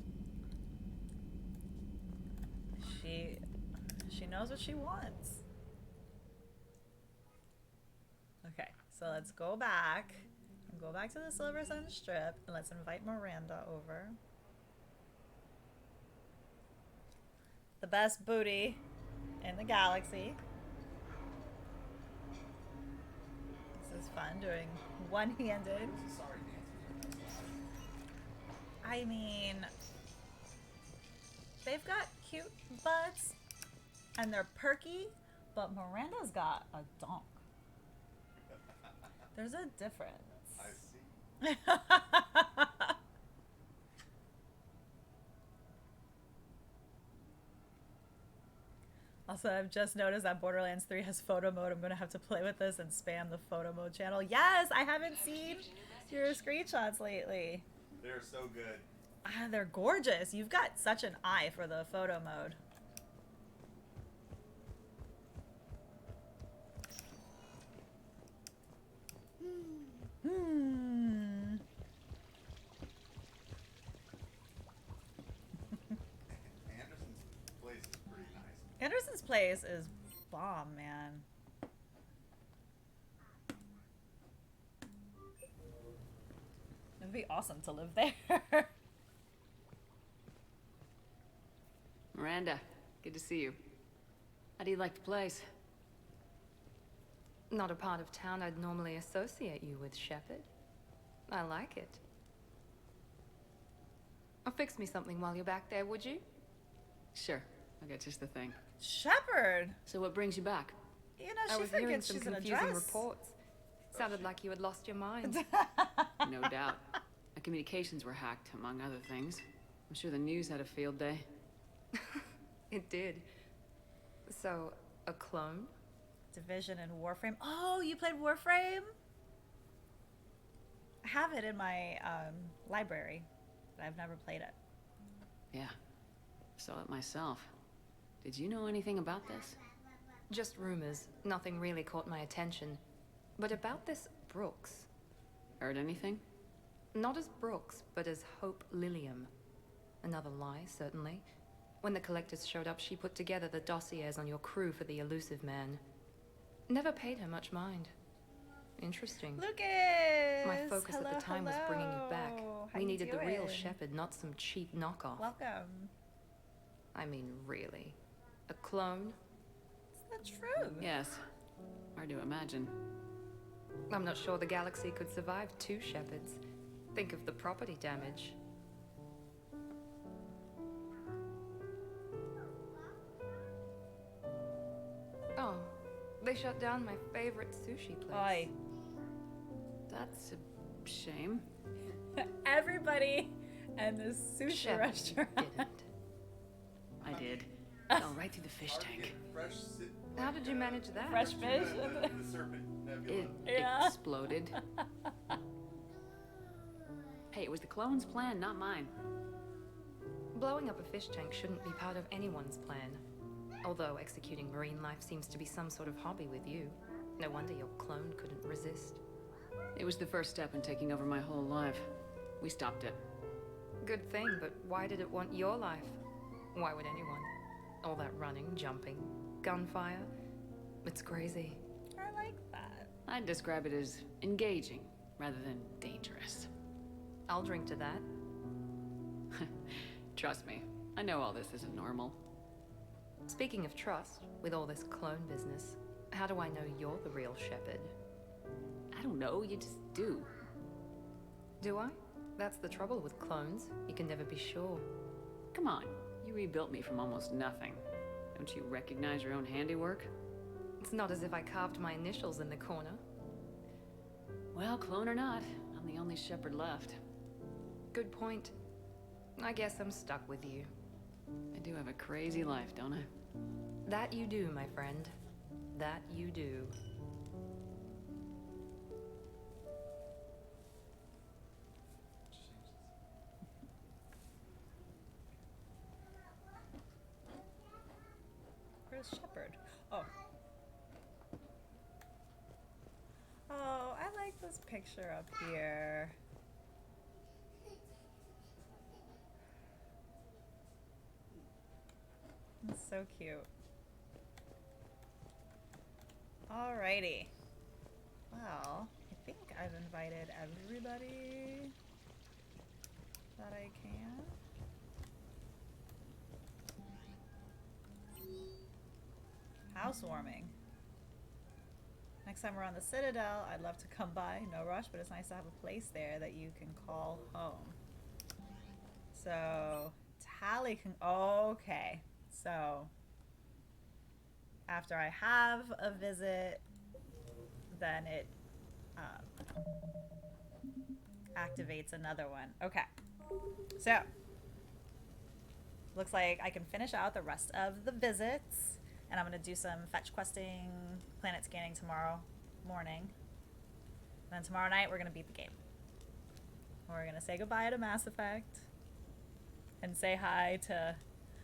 to. She knows what she wants. Okay, so let's go back. Go back to the Silver Sun Strip and let's invite Miranda over. The best booty in the galaxy. This is fun doing one-handed. I mean, they've got cute butts and they're perky, but Miranda's got a donk. There's a difference. I see. Also, I've just noticed that Borderlands 3 has photo mode. I'm going to have to play with this and spam the photo mode channel. Yes, I haven't seen your screenshots lately. They're so good. Ah, they're gorgeous. You've got such an eye for the photo mode. Anderson's place is pretty nice. Anderson's place is bomb, man. It'd be awesome to live there. Miranda, good to see you. How do you like the place? Not a part of town I'd normally associate you with, Shepard. I like it. Fix me something while you're back there, would you? Sure, I'll get just the thing. Shepard! So what brings you back? You know, I she was hearing forgets some she's in a confusing dress. reports. Sounded like you had lost your mind. No doubt. My communications were hacked, among other things. I'm sure the news had a field day. It did. So, a clone? Division and Warframe. Oh, you played Warframe? I have it in my library, but I've never played it. Yeah, saw it myself. Did you know anything about this? Just rumors. Nothing really caught my attention. But about this Brooks. Heard anything? Not as Brooks, but as Hope Lilium. Another lie, certainly. When the collectors showed up, she put together the dossiers on your crew for the elusive man. Never paid her much mind. Interesting. Lucas! My focus at the time was bringing you back. How We you needed the real doing? Shepard, not some cheap knockoff. Welcome. I mean, really. A clone? Is that true? Yes. Hard to imagine. I'm not sure the galaxy could survive two Shepards. Think of the property damage. Oh, they shut down my favorite sushi place. Oi. That's a shame. Everybody and the sushi Shepard restaurant. I did. Fell right through the fish tank. How did you manage that? Fresh fish? The serpent nebula. It Yeah. exploded. Hey, it was the clone's plan, not mine. Blowing up a fish tank shouldn't be part of anyone's plan. Although executing marine life seems to be some sort of hobby with you. No wonder your clone couldn't resist. It was the first step in taking over my whole life. We stopped it. Good thing, but why did it want your life? Why would anyone? All that running, jumping, gunfire. It's crazy. I like that. I'd describe it as engaging rather than dangerous. I'll drink to that. Trust me, I know all this isn't normal. Speaking of trust, with all this clone business, how do I know you're the real Shepard? I don't know, you just do. Do I? That's the trouble with clones. You can never be sure. Come on, you rebuilt me from almost nothing. Don't you recognize your own handiwork? It's not as if I carved my initials in the corner. Well, clone or not, I'm the only Shepard left. Good point. I guess I'm stuck with you. I do have a crazy life, don't I? That you do, my friend. That you do. Where's Shepard? Oh. Oh, I like this picture up here. It's so cute. Alrighty. Well, I think I've invited everybody that I can. Housewarming. Next time we're on the Citadel, I'd love to come by. No rush, but it's nice to have a place there that you can call home. So, Tally can... Okay. So, after I have a visit, then it activates another one. Okay. So, looks like I can finish out the rest of the visits. And I'm going to do some fetch questing, planet scanning tomorrow morning. And then tomorrow night, we're going to beat the game. We're going to say goodbye to Mass Effect. And say hi to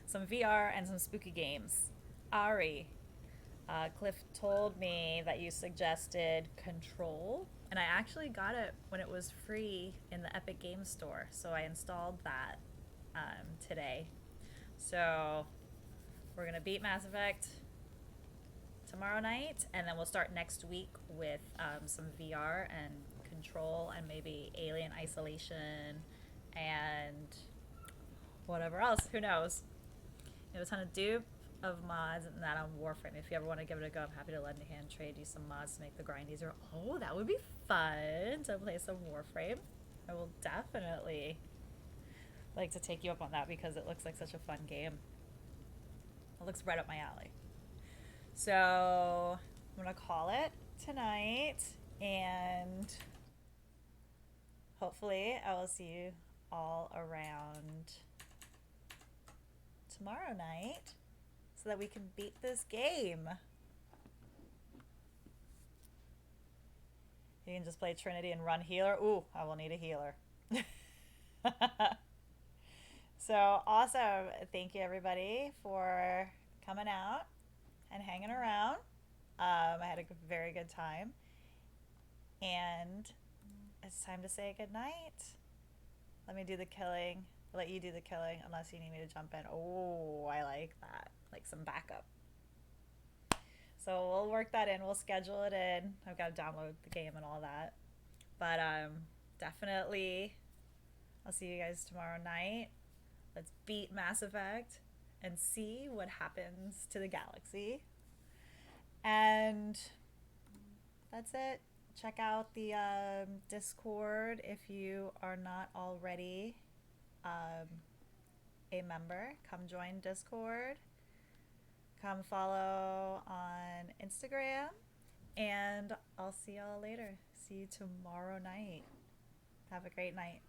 some VR and some spooky games. Ari, Cliff told me that you suggested Control. And I actually got it when it was free in the Epic Games Store. So I installed that today. So... we're going to beat Mass Effect tomorrow night, and then we'll start next week with some VR and Control and maybe Alien Isolation and whatever else. Who knows? We have a ton of dupe of mods and that on Warframe. If you ever want to give it a go, I'm happy to lend a hand, trade you some mods to make the grind easier. Oh, that would be fun to play some Warframe. I will definitely like to take you up on that because it looks like such a fun game. It looks right up my alley. So I'm gonna call it tonight, and hopefully I will see you all around tomorrow night so that we can beat this game. You can just play Trinity and run healer. Ooh, I will need a healer. So awesome. Thank you everybody for coming out and hanging around. I had a very good time. And it's time to say goodnight. Let me do the killing. I'll let you do the killing unless you need me to jump in. Oh, I like that. Like some backup. So we'll work that in. We'll schedule it in. I've got to download the game and all that. But definitely I'll see you guys tomorrow night. Let's beat Mass Effect and see what happens to the galaxy. And that's it. Check out the Discord if you are not already a member. Come join Discord. Come follow on Instagram. And I'll see y'all later. See you tomorrow night. Have a great night.